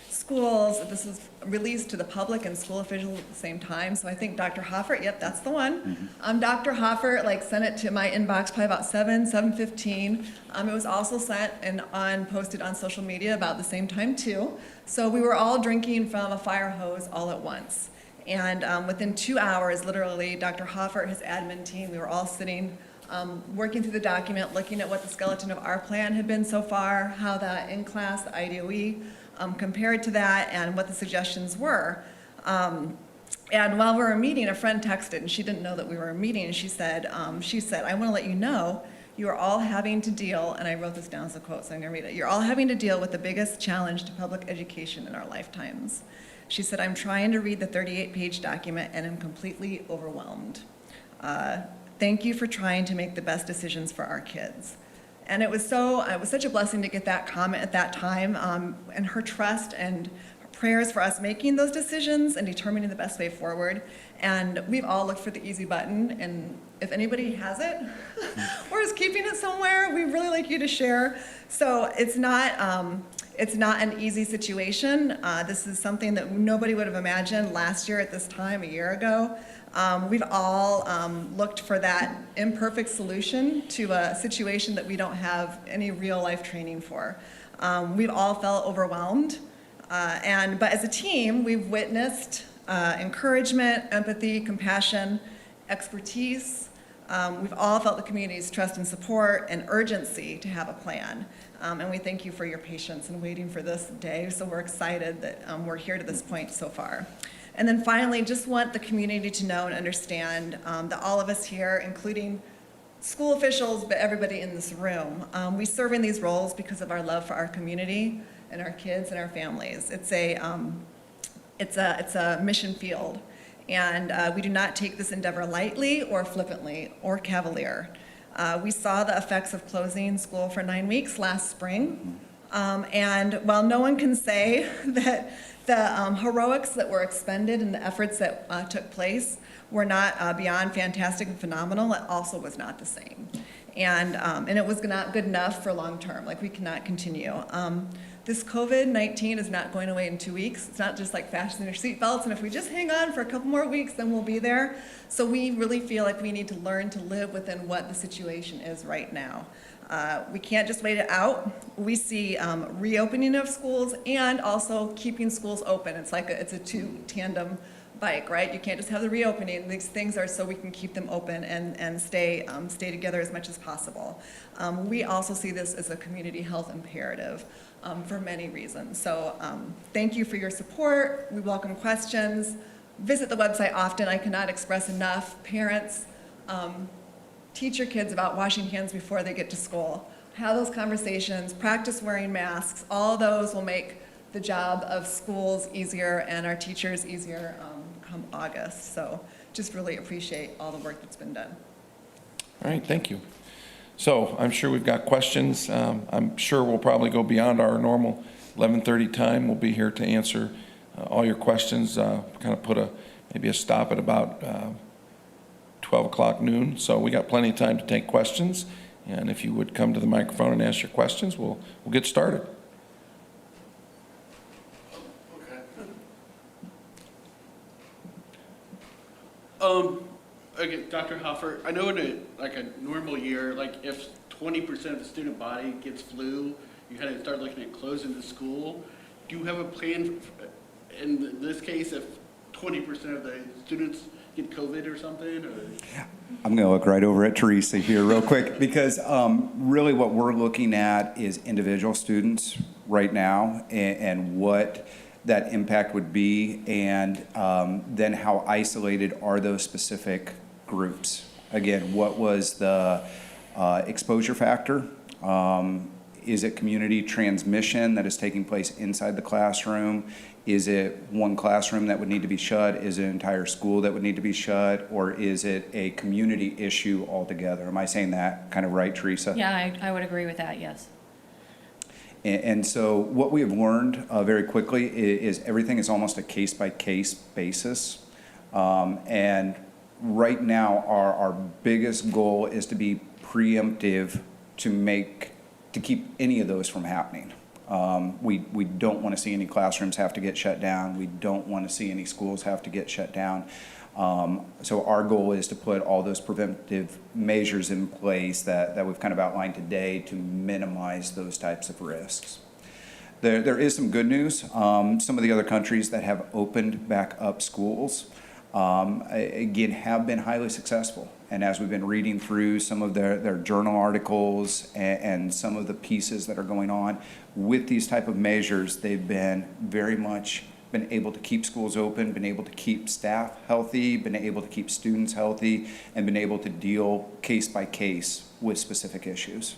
schools. This was released to the public and school officials at the same time. So I think Dr. Hoffer, yep, that's the one. Dr. Hoffer sent it to my inbox probably about 7:15. It was also sent and posted on social media about the same time too. So we were all drinking from a fire hose all at once. And within 2 hours, literally, Dr. Hoffer, his admin team, we were all sitting working through the document, looking at what the skeleton of our plan had been so far, how the in-class, the IDOE, compared to that, and what the suggestions were. And while we were meeting, a friend texted, and she didn't know that we were meeting, and she said, I want to let you know, you are all having to deal, and I wrote this down as a quote, so I'm going to read it. You're all having to deal with the biggest challenge to public education in our lifetimes. She said, I'm trying to read the 38-page document, and I'm completely overwhelmed. Thank you for trying to make the best decisions for our kids. And it was such a blessing to get that comment at that time, and her trust and her prayers for us making those decisions and determining the best way forward. And we've all looked for the easy button, and if anybody has it or is keeping it somewhere, we'd really like you to share. So it's not an easy situation. This is something that nobody would have imagined last year at this time, a year ago. We've all looked for that imperfect solution to a situation that we don't have any real life training for. We've all felt overwhelmed, but as a team, we've witnessed encouragement, empathy, compassion, expertise. We've all felt the community's trust and support and urgency to have a plan. And we thank you for your patience in waiting for this day. So we're excited that we're here to this point so far. And then finally, just want the community to know and understand that all of us here, including school officials, but everybody in this room, we serve in these roles because of our love for our community and our kids and our families. It's a mission field. And we do not take this endeavor lightly or flippantly or cavalier. We saw the effects of closing school for 9 weeks last spring. And while no one can say that the heroics that were expended and the efforts that took place were not beyond fantastic and phenomenal, it also was not the same. And it was not good enough for long term. We cannot continue. This COVID-19 is not going away in 2 weeks. It's not just like fasten your seatbelts, and if we just hang on for a couple more weeks, then we'll be there. So we really feel like we need to learn to live within what the situation is right now. We can't just wait it out. We see reopening of schools and also keeping schools open. It's a two-tandem bike, right? You can't just have the reopening. These things are so we can keep them open and stay together as much as possible. We also see this as a community health imperative for many reasons. So thank you for your support. We welcome questions. Visit the website often. I cannot express enough. Parents, teach your kids about washing hands before they get to school. Have those conversations. Practice wearing masks. All those will make the job of schools easier and our teachers easier come August. So just really appreciate all the work that's been done. All right, thank you. So I'm sure we've got questions. I'm sure we'll probably go beyond our normal 11:30 time. We'll be here to answer all your questions, kind of put a maybe a stop at about 12 o'clock noon. So we got plenty of time to take questions. And if you would come to the microphone and ask your questions, we'll get started. Okay, Dr. Hoffer, I know in a normal year, like if 20% of the student body gets flu, you kind of start looking at closing the school. Do you have a plan in this case if 20% of the students get COVID or something? Or? I'm going to look right over at Teresa here real quick because really what we're looking at is individual students right now and what that impact would be, and then how isolated are those specific groups. Again, what was the exposure factor? Is it community transmission that is taking place inside the classroom? Is it one classroom that would need to be shut? Is it an entire school that would need to be shut? Or is it a community issue altogether? Am I saying that kind of right, Teresa? Yeah, I would agree with that, yes. And so what we have learned very quickly is everything is almost a case-by-case basis. And right now, our biggest goal is to be preemptive to keep any of those from happening. We don't want to see any classrooms have to get shut down. We don't want to see any schools have to get shut down. So our goal is to put all those preventive measures in place that we've kind of outlined today to minimize those types of risks. There is some good news. Some of the other countries that have opened back up schools, again, have been highly successful. And as we've been reading through some of their journal articles and some of the pieces that are going on with these type of measures, they've been very much been able to keep schools open, been able to keep staff healthy, been able to keep students healthy, and been able to deal case by case with specific issues.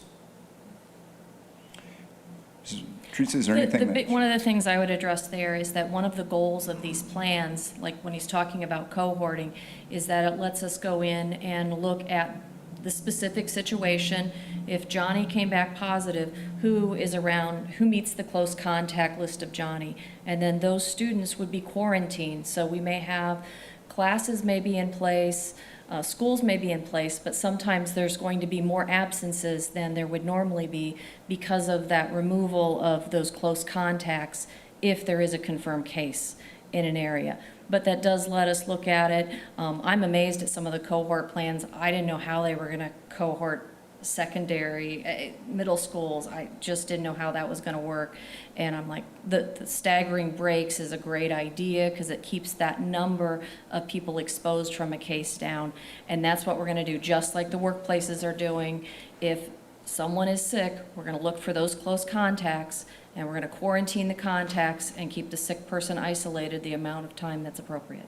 Teresa, is there anything One of the things I would address there is that one of the goals of these plans, like when he's talking about cohorting, is that it lets us go in and look at the specific situation. If Johnny came back positive, who is around, who meets the close contact list of Johnny? And then those students would be quarantined. So we may have classes may be in place, schools may be in place, but sometimes there's going to be more absences than there would normally be because of that removal of those close contacts if there is a confirmed case in an area. But that does let us look at it. I'm amazed at some of the cohort plans. I didn't know how they were going to cohort secondary, middle schools. I just didn't know how that was going to work. And I'm like, the staggering breaks is a great idea because it keeps that number of people exposed from a case down. And that's what we're going to do, just like the workplaces are doing. If someone is sick, we're going to look for those close contacts, and we're going to quarantine the contacts and keep the sick person isolated the amount of time that's appropriate.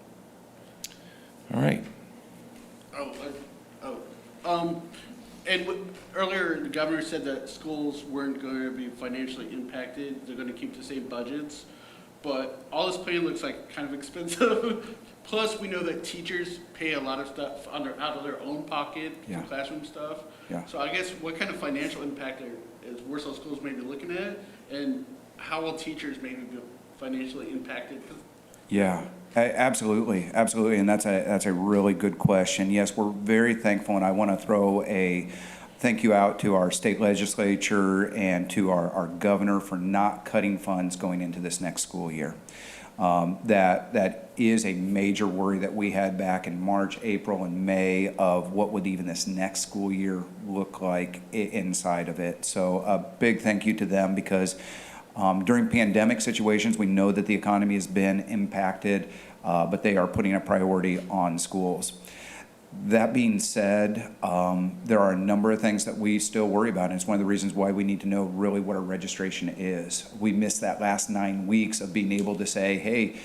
All right. Earlier, the governor said that schools weren't going to be financially impacted. They're going to keep the same budgets. But all this plan looks like kind of expensive. Plus, we know that teachers pay a lot of stuff out of their own pocket for classroom stuff. Yeah. So I guess what kind of financial impact is Warsaw schools maybe looking at? And how will teachers maybe be financially impacted? Yeah, absolutely, absolutely, and that's a really good question. Yes, we're very thankful, and I want to throw a thank you out to our state legislature and to our governor for not cutting funds going into this next school year. That is a major worry that we had back in March, April, and May of what would even this next school year look like inside of it. So a big thank you to them because during pandemic situations, we know that the economy has been impacted, but they are putting a priority on schools. That being said, there are a number of things that we still worry about, and it's one of the reasons why we need to know really what our registration is. We missed that last 9 weeks of being able to say, hey,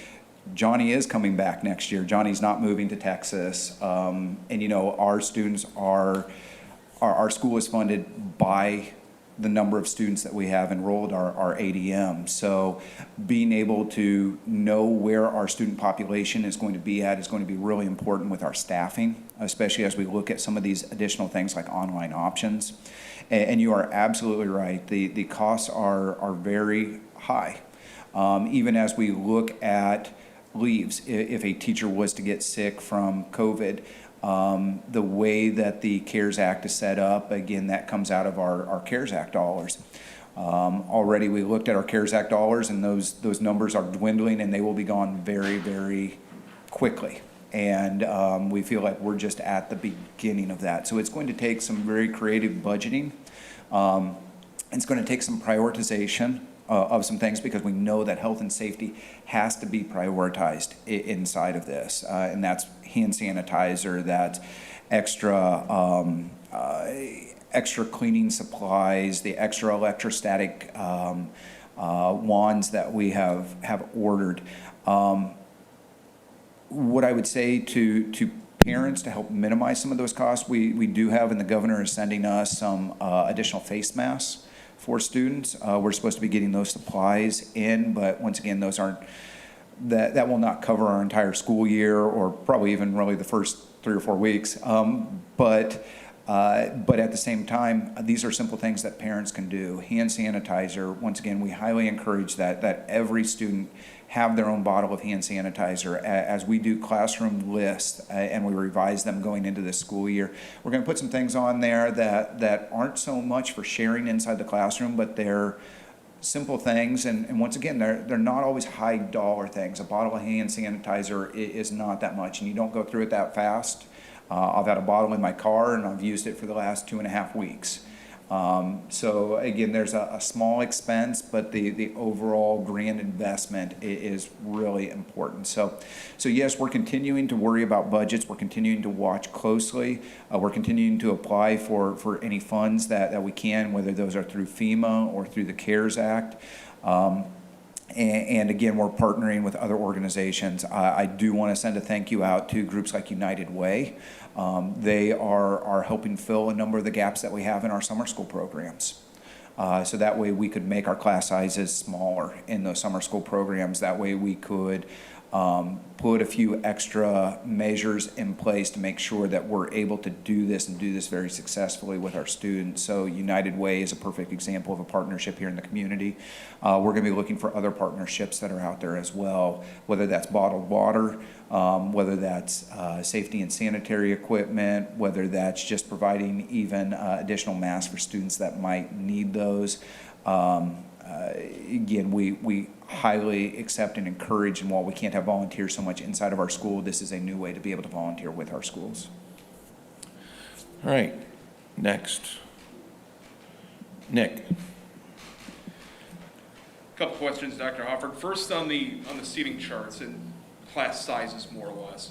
Johnny is coming back next year. Johnny's not moving to Texas. And you know, our students our school is funded by the number of students that we have enrolled, our ADM. So being able to know where our student population is going to be at is going to be really important with our staffing, especially as we look at some of these additional things like online options. And you are absolutely right. The costs are very high. Even as we look at leaves. If a teacher was to get sick from COVID, the way that the CARES Act is set up, again, that comes out of our CARES Act dollars. Already we looked at our CARES Act dollars, and those numbers are dwindling, and they will be gone very, very quickly. And we feel like we're just at the beginning of that. So it's going to take some very creative budgeting. It's going to take some prioritization of some things, because we know that health and safety has to be prioritized inside of this. And that's hand sanitizer, that's extra cleaning supplies, the extra electrostatic wands that we have ordered. What I would say to parents to help minimize some of those costs, we do have, and the governor is sending us some additional face masks for students. We're supposed to be getting those supplies in, but once again, those aren't, that will not cover our entire school year, or probably even really the first 3 or 4 weeks. But at the same time, these are simple things that parents can do. Hand sanitizer, once again, we highly encourage that every student have their own bottle of hand sanitizer. As we do classroom lists and we revise them going into this school year, we're going to put some things on there that aren't so much for sharing inside the classroom, but they're simple things. And once again, they're not always high dollar things. A bottle of hand sanitizer is not that much, and you don't go through it that fast. I've had a bottle in my car, and I've used it for the last 2.5 weeks. So again, there's a small expense, but the overall grand investment is really important. So yes, we're continuing to worry about budgets. We're continuing to watch closely. We're continuing to apply for any funds that we can, whether those are through FEMA or through the CARES Act. And again, we're partnering with other organizations. I do want to send a thank you out to groups like United Way. They are helping fill a number of the gaps that we have in our summer school programs. So that way we could make our class sizes smaller in those summer school programs. That way we could put a few extra measures in place to make sure that we're able to do this and do this very successfully with our students. So United Way is a perfect example of a partnership here in the community. We're going to be looking for other partnerships that are out there as well, whether that's bottled water, whether that's safety and sanitary equipment, whether that's just providing even additional masks for students that might need those. Again, we highly accept and encourage, and while we can't have volunteers so much inside of our school, this is a new way to be able to volunteer with our schools. All right, next. Nick. Couple questions, Dr. Hofford. First, on the seating charts and class sizes, more or less.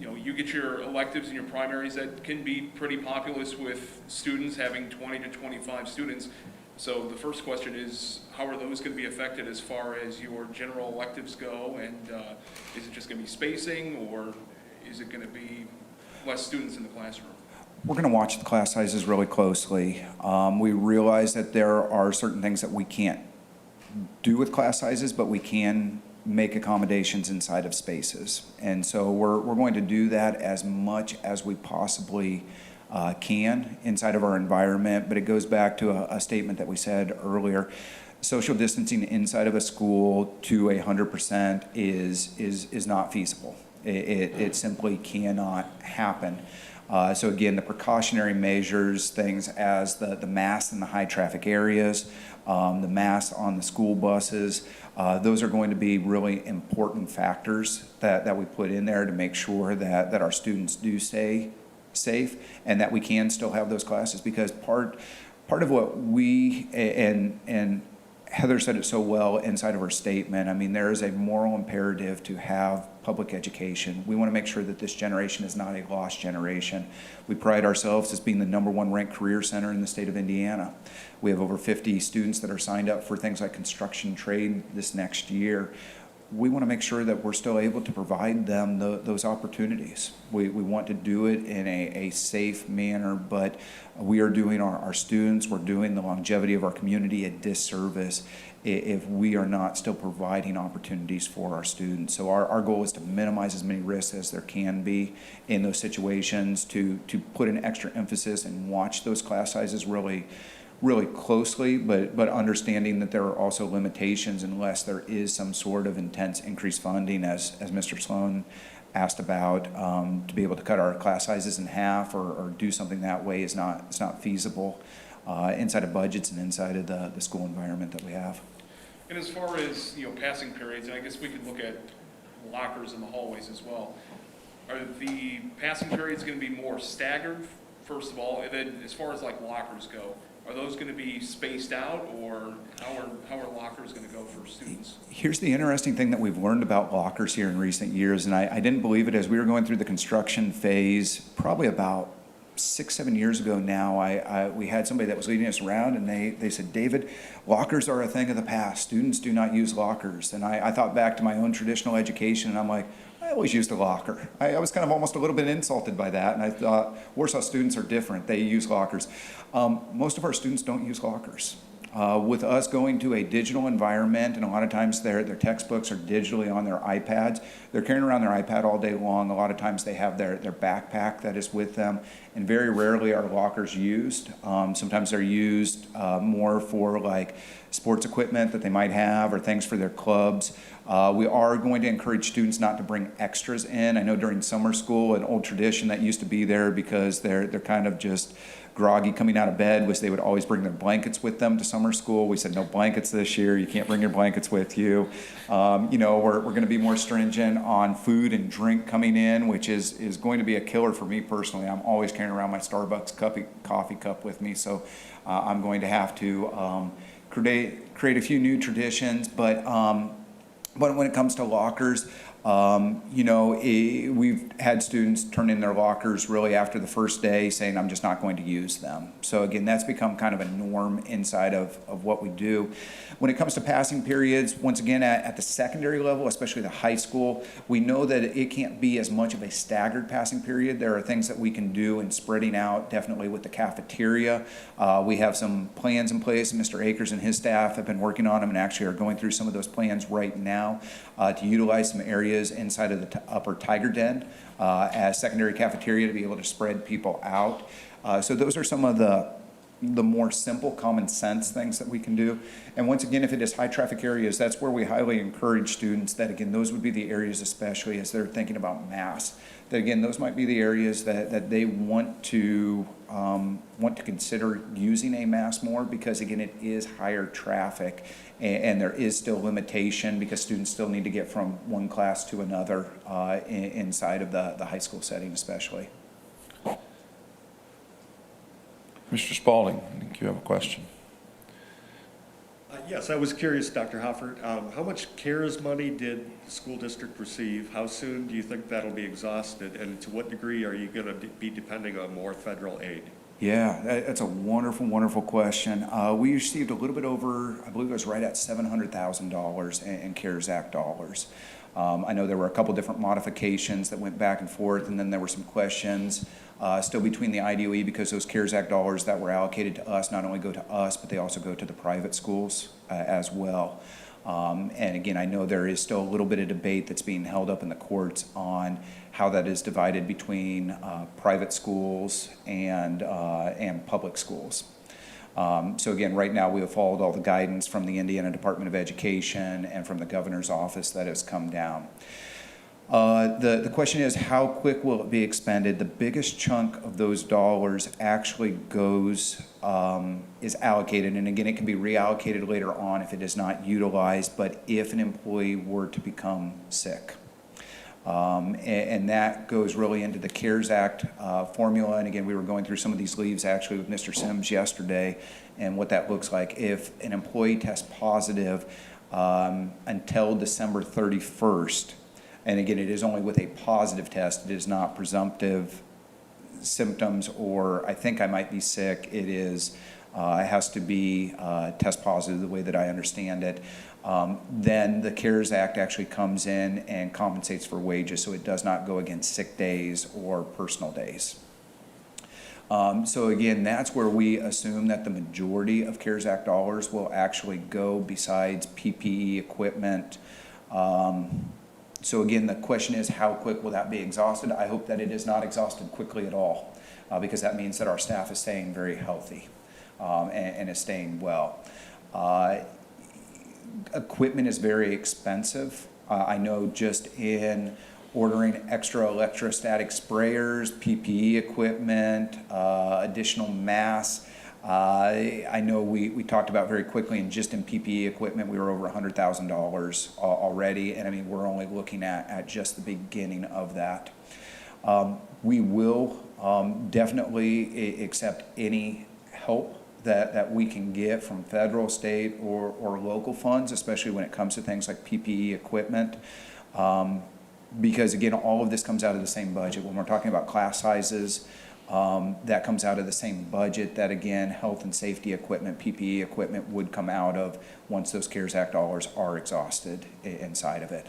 You get your electives and your primaries that can be pretty populous with students having 20 to 25 students. So the first question is, how are those going to be affected as far as your general electives go? And is it just going to be spacing, or is it going to be less students in the classroom? We're going to watch the class sizes really closely. We realize that there are certain things that we can't do with class sizes, but we can make accommodations inside of spaces. And so we're going to do that as much as we possibly can inside of our environment. But it goes back to a statement that we said earlier. Social distancing inside of a school to 100% is not feasible. It simply cannot happen. So again, the precautionary measures, things as the masks in the high traffic areas, the masks on the school buses, those are going to be really important factors that we put in there to make sure that our students do stay safe and that we can still have those classes. Because part of what we, and Heather said it so well inside of her statement, I mean, there is a moral imperative to have public education. We want to make sure that this generation is not a lost generation. We pride ourselves as being the #1 ranked career center in the state of Indiana. We have over 50 students that are signed up for things like construction trade this next year. We want to make sure that we're still able to provide them those opportunities. We want to do it in a safe manner, but we are doing our students, we're doing the longevity of our community a disservice if we are not still providing opportunities for our students. So our goal is to minimize as many risks as there can be in those situations, to put an extra emphasis and watch those class sizes really really closely, but understanding that there are also limitations unless there is some sort of intense increased funding, as Mr. Sloan asked about, to be able to cut our class sizes in half or do something that way it's not feasible inside of budgets and inside of the school environment that we have. And as far as, passing periods, and I guess we could look at lockers in the hallways as well. Are the passing periods going to be more staggered, first of all? And then as far as like lockers go, are those going to be spaced out, or how are lockers going to go for students? Here's the interesting thing that we've learned about lockers here in recent years, and I didn't believe it as we were going through the construction phase, probably about 6-7 years ago now. We had somebody that was leading us around, and they said, David, lockers are a thing of the past. Students do not use lockers. And I thought back to my own traditional education, and I'm like, I always used a locker. I was kind of almost a little bit insulted by that, and I thought Warsaw students are different. They use lockers. Most of our students don't use lockers. With us going to a digital environment, and a lot of times their textbooks are digitally on their iPads, they're carrying around their iPad all day long. A lot of times they have their backpack that is with them, and very rarely are lockers used. Sometimes they're used more for like sports equipment that they might have or things for their clubs. We are going to encourage students not to bring extras in. I know during summer school, an old tradition that used to be there because they're kind of just groggy coming out of bed was they would always bring their blankets with them to summer school. We said no blankets this year. You can't bring your blankets with you. We're going to be more stringent on food and drink coming in, which is going to be a killer for me personally. I'm always carrying around my Starbucks coffee cup with me, so I'm going to have to create a few new traditions. But when it comes to lockers, we've had students turn in their lockers really after the first day saying, I'm just not going to use them. So again, that's become kind of a norm inside of what we do. When it comes to passing periods, once again, at the secondary level, especially the high school, we know that it can't be as much of a staggered passing period. There are things that we can do in spreading out, definitely with the cafeteria. We have some plans in place, and Mr. Akers and his staff have been working on them and actually are going through some of those plans right now to utilize some areas inside of the upper Tiger Den as secondary cafeteria to be able to spread people out. So those are some of the more simple common sense things that we can do. And once again, if it is high traffic areas, that's where we highly encourage students that, again, those would be the areas, especially as they're thinking about mass, that again, those might be the areas that they want to consider using a mass more, because again, it is higher traffic and there is still limitation because students still need to get from one class to another inside of the high school setting especially. Mr. Spalding, I think you have a question. Yes, I was curious, Dr. Hoffert, how much CARES money did the school district receive? How soon do you think that'll be exhausted? And to what degree are you going to be depending on more federal aid? Yeah, that's a wonderful, wonderful question. We received a little bit over, I believe it was right at $700,000 in CARES Act dollars. I know there were a couple different modifications that went back and forth, and then there were some questions still between the IDOE, because those CARES Act dollars that were allocated to us not only go to us, but they also go to the private schools as well. And again, I know there is still a little bit of debate that's being held up in the courts on how that is divided between private schools and public schools. So again, right now we have followed all the guidance from the Indiana Department of Education and from the governor's office that has come down. The question is, how quick will it be expended? The biggest chunk of those dollars actually is allocated, and again, it can be reallocated later on if it is not utilized, but if an employee were to become sick. And that goes really into the CARES Act formula. And again, we were going through some of these leaves actually with Mr. Sims yesterday, and what that looks like. If an employee tests positive until December 31st, and again, it is only with a positive test, it is not presumptive symptoms or I think I might be sick. It is, it has to be test positive the way that I understand it. Then the CARES Act actually comes in and compensates for wages, so it does not go against sick days or personal days. So again, that's where we assume that the majority of CARES Act dollars will actually go, besides PPE equipment. So again, the question is, how quick will that be exhausted? I hope that it is not exhausted quickly at all, because that means that our staff is staying very healthy. and is staying well. Equipment is very expensive. I know just in ordering extra electrostatic sprayers, PPE equipment, additional masks. I know we talked about very quickly, and just in PPE equipment, we were over $100,000 already, and I mean, we're only looking at just the beginning of that. We will definitely accept any help that we can get from federal, state, or local funds, especially when it comes to things like PPE equipment. Because again, all of this comes out of the same budget. When we're talking about class sizes, that comes out of the same budget that again, health and safety equipment, PPE equipment would come out of once those CARES Act dollars are exhausted inside of it.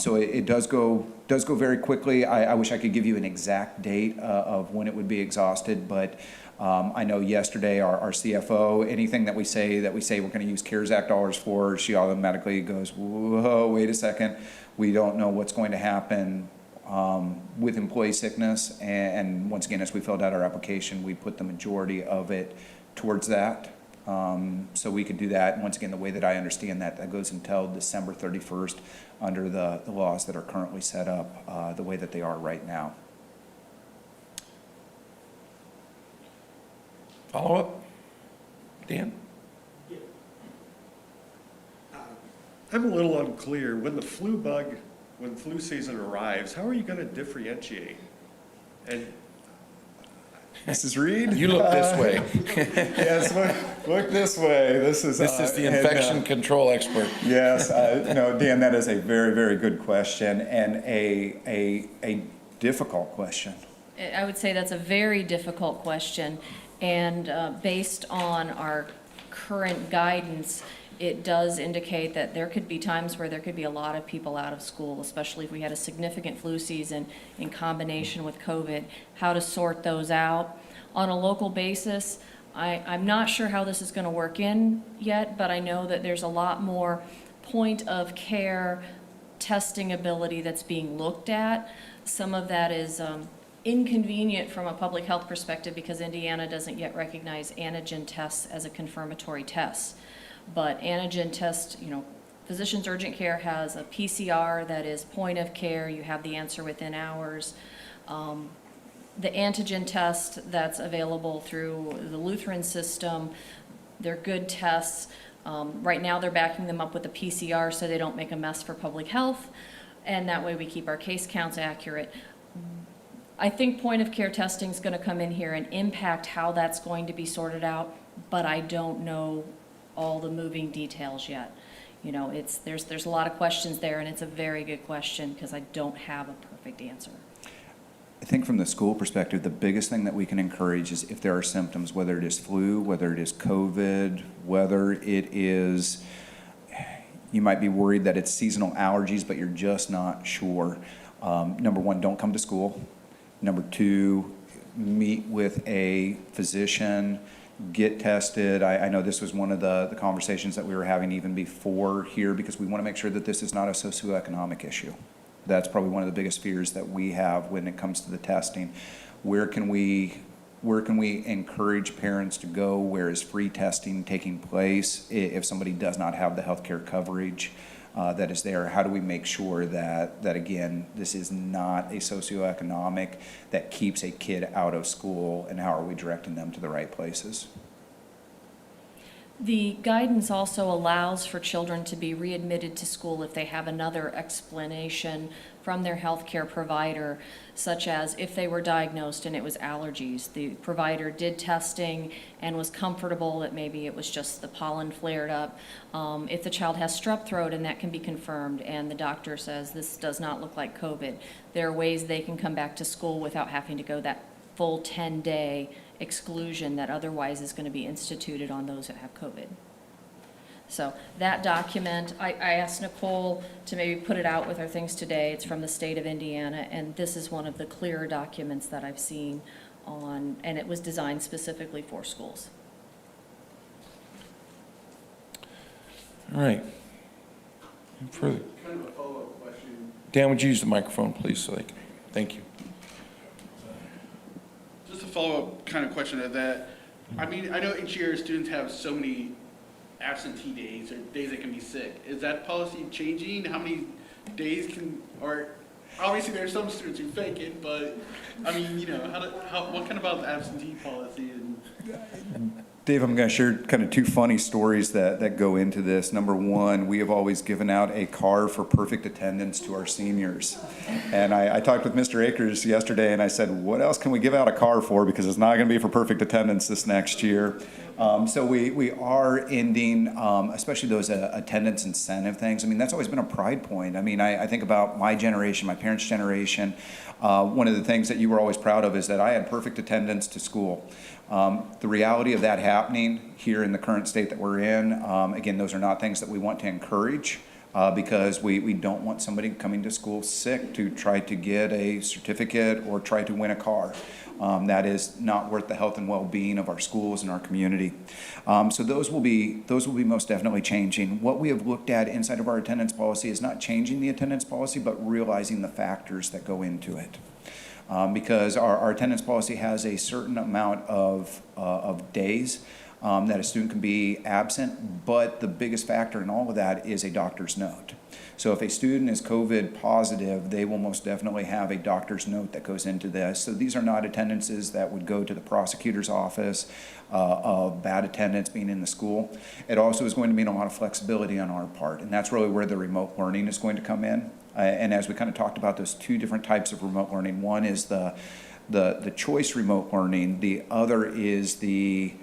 So it does go very quickly. I wish I could give you an exact date of when it would be exhausted, but I know yesterday our CFO, anything that we say we're going to use CARES Act dollars for, she automatically goes, whoa, wait a second. We don't know what's going to happen with employee sickness. And once again, as we filled out our application, we put the majority of it towards that. So we could do that. And once again, the way that I understand that goes until December 31st under the laws that are currently set up the way that they are right now. Follow up? Dan? I'm a little unclear. When flu season arrives, how are you going to differentiate? And Mrs. Reed? You look this way. Yes, look this way. This is the infection control expert. Yes, no, Dan, that is a very, very good question and a difficult question. I would say that's a very difficult question, and based on our current guidance, it does indicate that there could be times where there could be a lot of people out of school, especially if we had a significant flu season in combination with COVID, how to sort those out. On a local basis, I'm not sure how this is going to work in yet, but I know that there's a lot more point of care testing ability that's being looked at. Some of that is inconvenient from a public health perspective because Indiana doesn't yet recognize antigen tests as a confirmatory test. But antigen test, Physicians Urgent Care has a PCR that is point of care. You have the answer within hours. The antigen test that's available through the Lutheran system, they're good tests. Right now they're backing them up with a PCR so they don't make a mess for public health, and that way we keep our case counts accurate. I think point of care testing is going to come in here and impact how that's going to be sorted out, but I don't know all the moving details yet. There's a lot of questions there, and it's a very good question because I don't have a perfect answer. I think from the school perspective, the biggest thing that we can encourage is if there are symptoms, whether it is flu, whether it is COVID, whether it is, you might be worried that it's seasonal allergies, but you're just not sure. Number one, don't come to school. Number two, meet with a physician, get tested. I know this was one of the conversations that we were having even before here because we want to make sure that this is not a socioeconomic issue. That's probably one of the biggest fears that we have when it comes to the testing. Where can we encourage parents to go? Where is free testing taking place if somebody does not have the healthcare coverage that is there? How do we make sure that again, this is not a socioeconomic that keeps a kid out of school, and how are we directing them to the right places? The guidance also allows for children to be readmitted to school if they have another explanation from their healthcare provider, such as if they were diagnosed and it was allergies. The provider did testing and was comfortable that maybe it was just the pollen flared up. If the child has strep throat and that can be confirmed and the doctor says this does not look like COVID, there are ways they can come back to school without having to go that full 10-day exclusion that otherwise is going to be instituted on those that have COVID. So that document, I asked Nicole to maybe put it out with our things today. It's from the state of Indiana, and this is one of the clearer documents that I've seen on, and it was designed specifically for schools. All right. Further. Kind of a follow-up question. Dan, would you use the microphone, please, so they can, thank you. Just a follow-up kind of question to that. I mean, I know each year students have so many absentee days or days they can be sick. Is that policy changing? How many days can, or obviously there's some students who fake it, but I mean, you know, what kind about the absentee policy and? Dave, I'm going to share kind of two funny stories that go into this. Number one, we have always given out a car for perfect attendance to our seniors. And I talked with Mr. Akers yesterday, and I said, what else can we give out a car for? Because it's not going to be for perfect attendance this next year. So we are ending, especially those attendance incentive things. I mean, that's always been a pride point. I mean, I think about my generation, my parents' generation. One of the things that you were always proud of is that I had perfect attendance to school. The reality of that happening here in the current state that we're in, again, those are not things that we want to encourage because we don't want somebody coming to school sick to try to get a certificate or try to win a car. That is not worth the health and well-being of our schools and our community. So those will be most definitely changing. What we have looked at inside of our attendance policy is not changing the attendance policy, but realizing the factors that go into it. Because our attendance policy has a certain amount of days that a student can be absent, but the biggest factor in all of that is a doctor's note. So if a student is COVID positive, they will most definitely have a doctor's note that goes into this. So these are not attendances that would go to the prosecutor's office of bad attendance being in the school. It also is going to mean a lot of flexibility on our part, and that's really where the remote learning is going to come in. And as we kind of talked about those two different types of remote learning, one is the choice remote learning, the other is the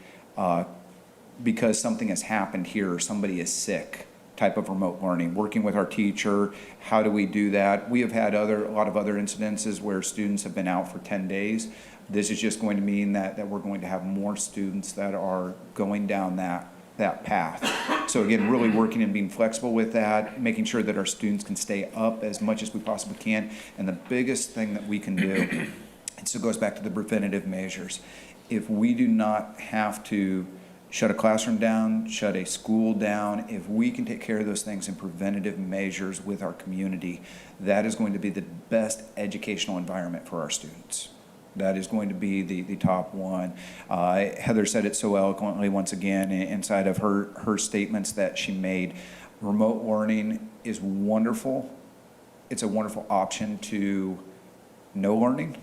because something has happened here or somebody is sick type of remote learning, working with our teacher. How do we do that? We have had a lot of other incidences where students have been out for 10 days. This is just going to mean that we're going to have more students that are going down that path. So again, really working and being flexible with that, making sure that our students can stay up as much as we possibly can. And the biggest thing that we can do, and so it goes back to the preventative measures. If we do not have to shut a classroom down, shut a school down, if we can take care of those things in preventative measures with our community, that is going to be the best educational environment for our students. That is going to be the top one. Heather said it so eloquently once again inside of her statements that she made. Remote learning is wonderful. It's a wonderful option to no learning,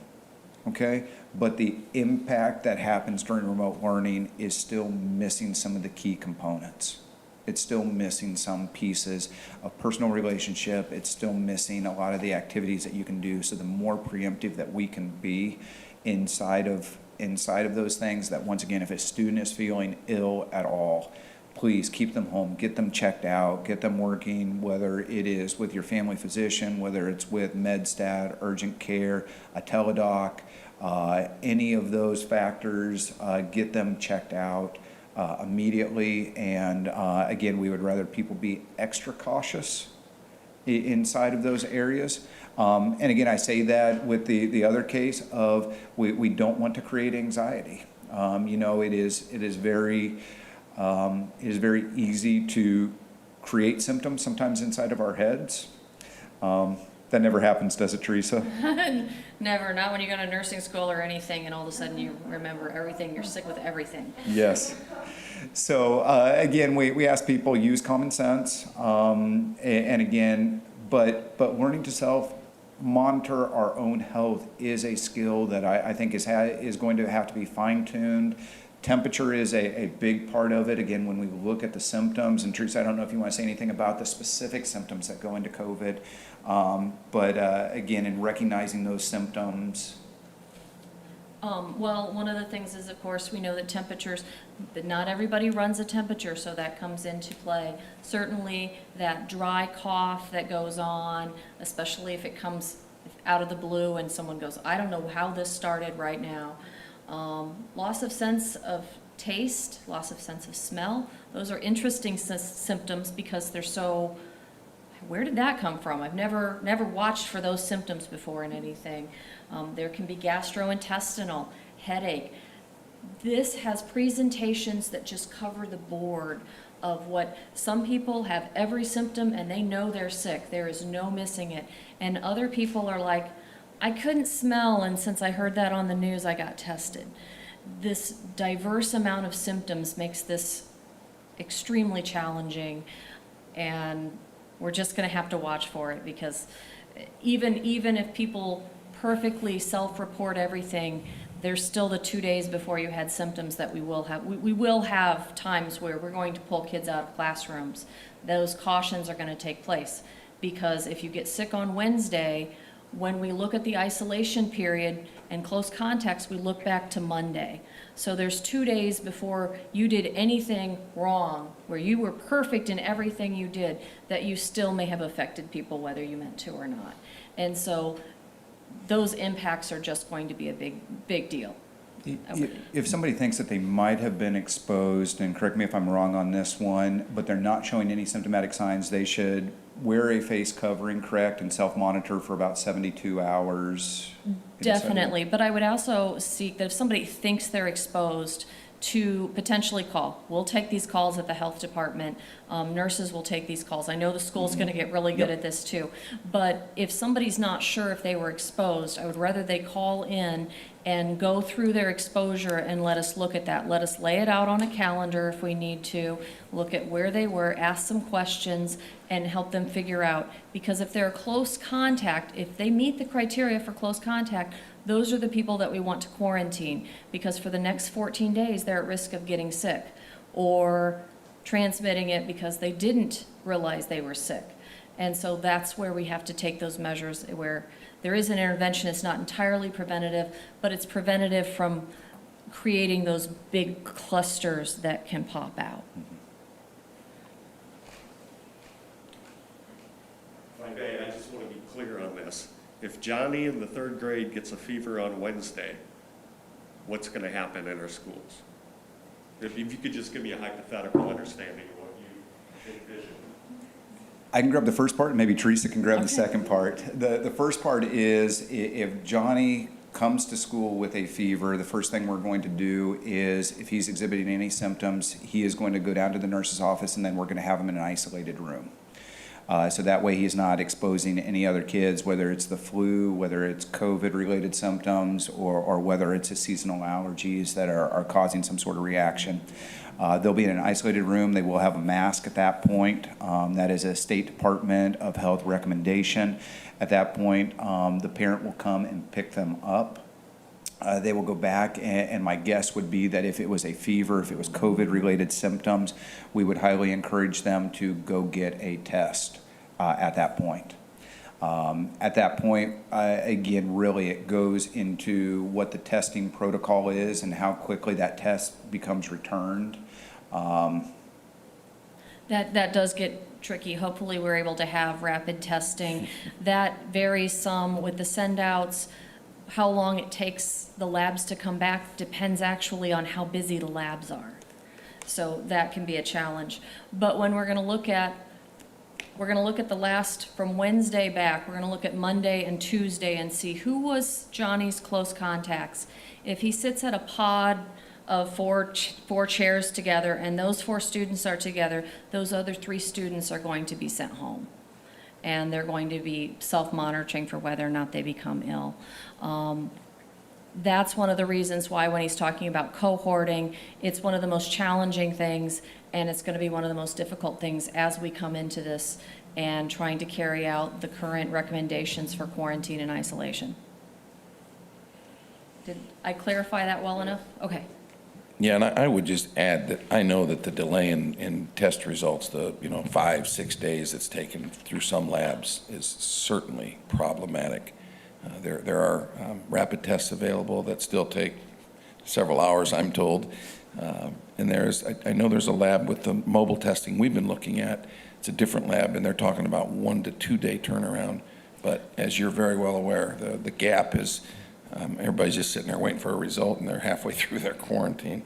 okay? But the impact that happens during remote learning is still missing some of the key components. It's still missing some pieces of personal relationship. It's still missing a lot of the activities that you can do. So the more preemptive that we can be inside of those things, that once again, if a student is feeling ill at all, please keep them home, get them checked out, get them working, whether it is with your family physician, whether it's with MedStat, urgent care, a teledoc, any of those factors, get them checked out immediately. And again, we would rather people be extra cautious inside of those areas. And again, I say that with the other case of we don't want to create anxiety. You know, it is very easy to create symptoms sometimes inside of our heads. That never happens, does it, Teresa? Never, not when you go to nursing school or anything and all of a sudden you remember everything, you're sick with everything. Yes. So again, we ask people use common sense, and again, but learning to self-monitor our own health is a skill that I think is going to have to be fine-tuned. Temperature is a big part of it. Again, when we look at the symptoms, and Teresa, I don't know if you want to say anything about the specific symptoms that go into COVID, but again, in recognizing those symptoms. Well, one of the things is, of course, we know that temperatures, that not everybody runs a temperature, so that comes into play. Certainly that dry cough that goes on, especially if it comes out of the blue and someone goes, I don't know how this started right now. Loss of sense of taste, loss of sense of smell, those are interesting symptoms because they're so, where did that come from? I've never watched for those symptoms before in anything. There can be gastrointestinal, headache. This has presentations that just cover the board of what some people have every symptom and they know they're sick. There is no missing it. And other people are like, I couldn't smell, and since I heard that on the news, I got tested. this diverse amount of symptoms makes this extremely challenging, and we're just going to have to watch for it, because even if people perfectly self-report everything, there's still the 2 days before you had symptoms that we will have. We will have times where we're going to pull kids out of classrooms. Those cautions are going to take place, because if you get sick on Wednesday, when we look at the isolation period and close contacts, we look back to Monday. So there's 2 days before you did anything wrong, where you were perfect in everything you did, that you still may have affected people whether you meant to or not. And so those impacts are just going to be a big deal. If somebody thinks that they might have been exposed, and correct me if I'm wrong on this one, but they're not showing any symptomatic signs, they should wear a face covering, correct, and self-monitor for about 72 hours? Definitely, but I would also seek that if somebody thinks they're exposed, to potentially call. We'll take these calls at the health department. Nurses will take these calls. I know the school's going to get really good at this too. But if somebody's not sure if they were exposed, I would rather they call in and go through their exposure and let us look at that. Let us lay it out on a calendar if we need to, look at where they were, ask some questions, and help them figure out. Because if they're a close contact, if they meet the criteria for close contact, those are the people that we want to quarantine, because for the next 14 days, they're at risk of getting sick or transmitting it because they didn't realize they were sick. And so that's where we have to take those measures, where there is an intervention. It's not entirely preventative, but it's preventative from creating those big clusters that can pop out. If I may, I just want to be clear on this. If Johnny in the 3rd grade gets a fever on Wednesday, what's going to happen in our schools? If you could just give me a hypothetical understanding of what you envision. I can grab the first part, and maybe Teresa can grab the second part. The first part is, if Johnny comes to school with a fever, the first thing we're going to do is, if he's exhibiting any symptoms, he is going to go down to the nurse's office, and then we're going to have him in an isolated room. So that way he's not exposing any other kids, whether it's the flu, whether it's COVID-related symptoms, or whether it's a seasonal allergies that are causing some sort of reaction. They'll be in an isolated room. They will have a mask at that point. That is a State Department of Health recommendation. At that point, the parent will come and pick them up. They will go back, and my guess would be that if it was a fever, if it was COVID-related symptoms, we would highly encourage them to go get a test at that point. At that point, again, really it goes into what the testing protocol is and how quickly that test becomes returned. That does get tricky. Hopefully, we're able to have rapid testing. That varies some with the send-outs. How long it takes the labs to come back depends actually on how busy the labs are. So that can be a challenge. But when we're going to look at the last from Wednesday back, we're going to look at Monday and Tuesday and see who was Johnny's close contacts. If he sits at a pod of four chairs together and those 4 students are together, those other 3 students are going to be sent home. And they're going to be self-monitoring for whether or not they become ill. That's one of the reasons why when he's talking about cohorting, it's one of the most challenging things, and it's going to be one of the most difficult things as we come into this and trying to carry out the current recommendations for quarantine and isolation. Did I clarify that well enough? Okay. Yeah, and I would just add that I know that the delay in test results, the 5-6 days it's taken through some labs, is certainly problematic. There are rapid tests available that still take several hours, I'm told. And I know there's a lab with the mobile testing we've been looking at. It's a different lab, and they're talking about 1 to 2 day turnaround. But as you're very well aware, the gap is everybody's just sitting there waiting for a result, and they're halfway through their quarantine.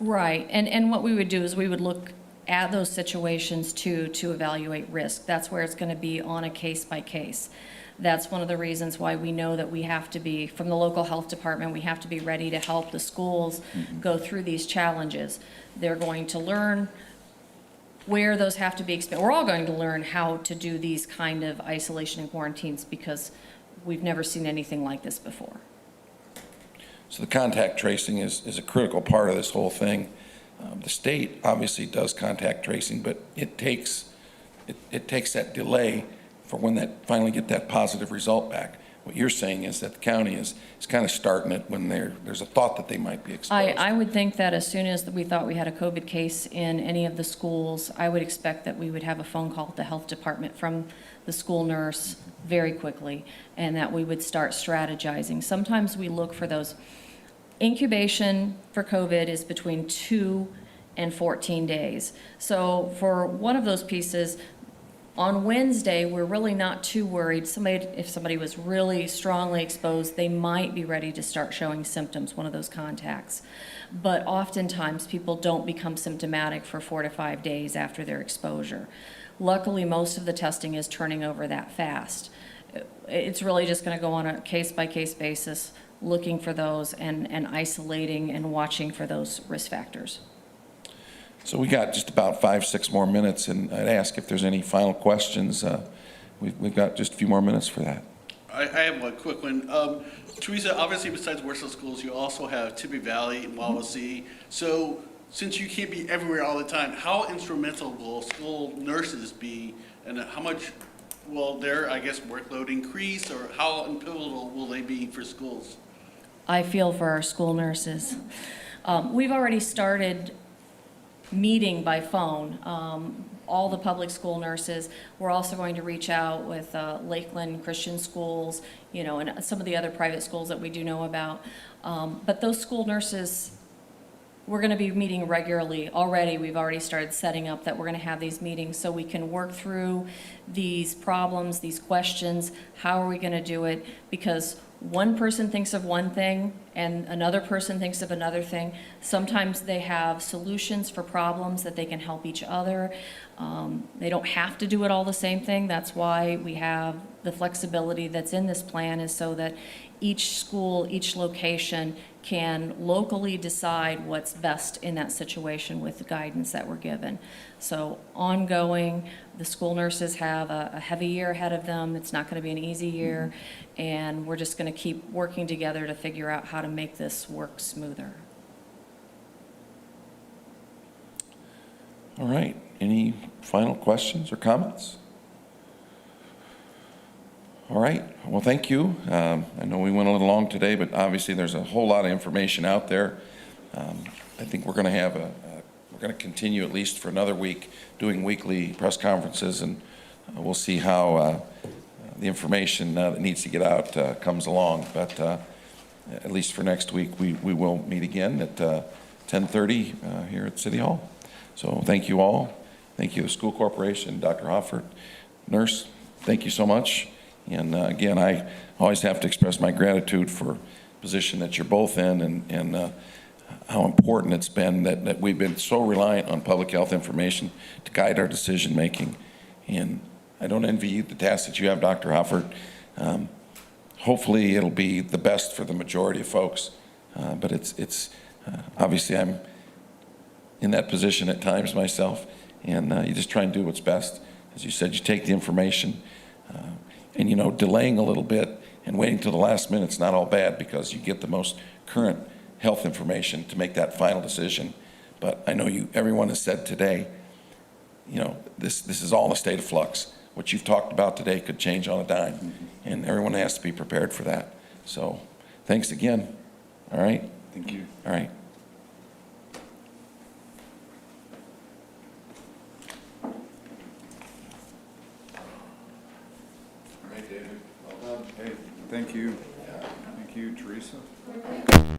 Right, and what we would do is we would look at those situations to evaluate risk. That's where it's going to be on a case by case. That's one of the reasons why we know that we have to be, from the local health department, we have to be ready to help the schools go through these challenges. They're going to learn where those have to be expanded. We're all going to learn how to do these kind of isolation and quarantines because we've never seen anything like this before. So the contact tracing is a critical part of this whole thing. The state obviously does contact tracing, but it takes that delay for when that finally get that positive result back. What you're saying is that the county is kind of starting it when there's a thought that they might be exposed. I would think that as soon as we thought we had a COVID case in any of the schools, I would expect that we would have a phone call to the health department from the school nurse very quickly, and that we would start strategizing. Sometimes we look for those. Incubation for COVID is between 2 and 14 days. So for one of those pieces, on Wednesday, we're really not too worried. If somebody was really strongly exposed, they might be ready to start showing symptoms, one of those contacts. But oftentimes, people don't become symptomatic for 4 to 5 days after their exposure. Luckily, most of the testing is turning over that fast. It's really just going to go on a case-by-case basis, looking for those and isolating and watching for those risk factors. So we got just about 5-6 more minutes, and I'd ask if there's any final questions. We've got just a few more minutes for that. I have one quick one. Teresa, obviously besides Warsaw Schools, you also have Tibby Valley and Wawasee. So since you can't be everywhere all the time, how instrumental will school nurses be, and how much will their, I guess, workload increase, or how pivotal will they be for schools? I feel for our school nurses. We've already started meeting by phone, all the public school nurses. We're also going to reach out with Lakeland Christian schools, and some of the other private schools that we do know about. But those school nurses, we're going to be meeting regularly already. We've already started setting up that we're going to have these meetings so we can work through these problems, these questions. How are we going to do it? Because one person thinks of one thing and another person thinks of another thing. Sometimes they have solutions for problems that they can help each other. They don't have to do it all the same thing. That's why we have the flexibility that's in this plan, is so that each school, each location can locally decide what's best in that situation with the guidance that we're given. So ongoing, the school nurses have a heavy year ahead of them. It's not going to be an easy year, and we're just going to keep working together to figure out how to make this work smoother. All right. Any final questions or comments? All right. Well, thank you. I know we went a little long today, but obviously there's a whole lot of information out there. I think we're going to have we're going to continue at least for another week doing weekly press conferences, and we'll see how the information that needs to get out comes along. But at least for next week, we will meet again at 10:30 here at City Hall. So thank you all. Thank you, the school corporation, Dr. Hoffert, nurse. Thank you so much. And again, I always have to express my gratitude for the position that you're both in, and how important it's been that we've been so reliant on public health information to guide our decision making. And I don't envy you the task that you have, Dr. Hoffert. Hopefully it'll be the best for the majority of folks, but it's obviously I'm in that position at times myself, and you just try and do what's best. As you said, you take the information, and delaying a little bit and waiting till the last minute's not all bad, because you get the most current health information to make that final decision. But I know everyone has said today, this is all in a state of flux. What you've talked about today could change on a dime, and everyone has to be prepared for that. So thanks again. All right? Thank you. All right. Hey, thank you. Thank you, Teresa.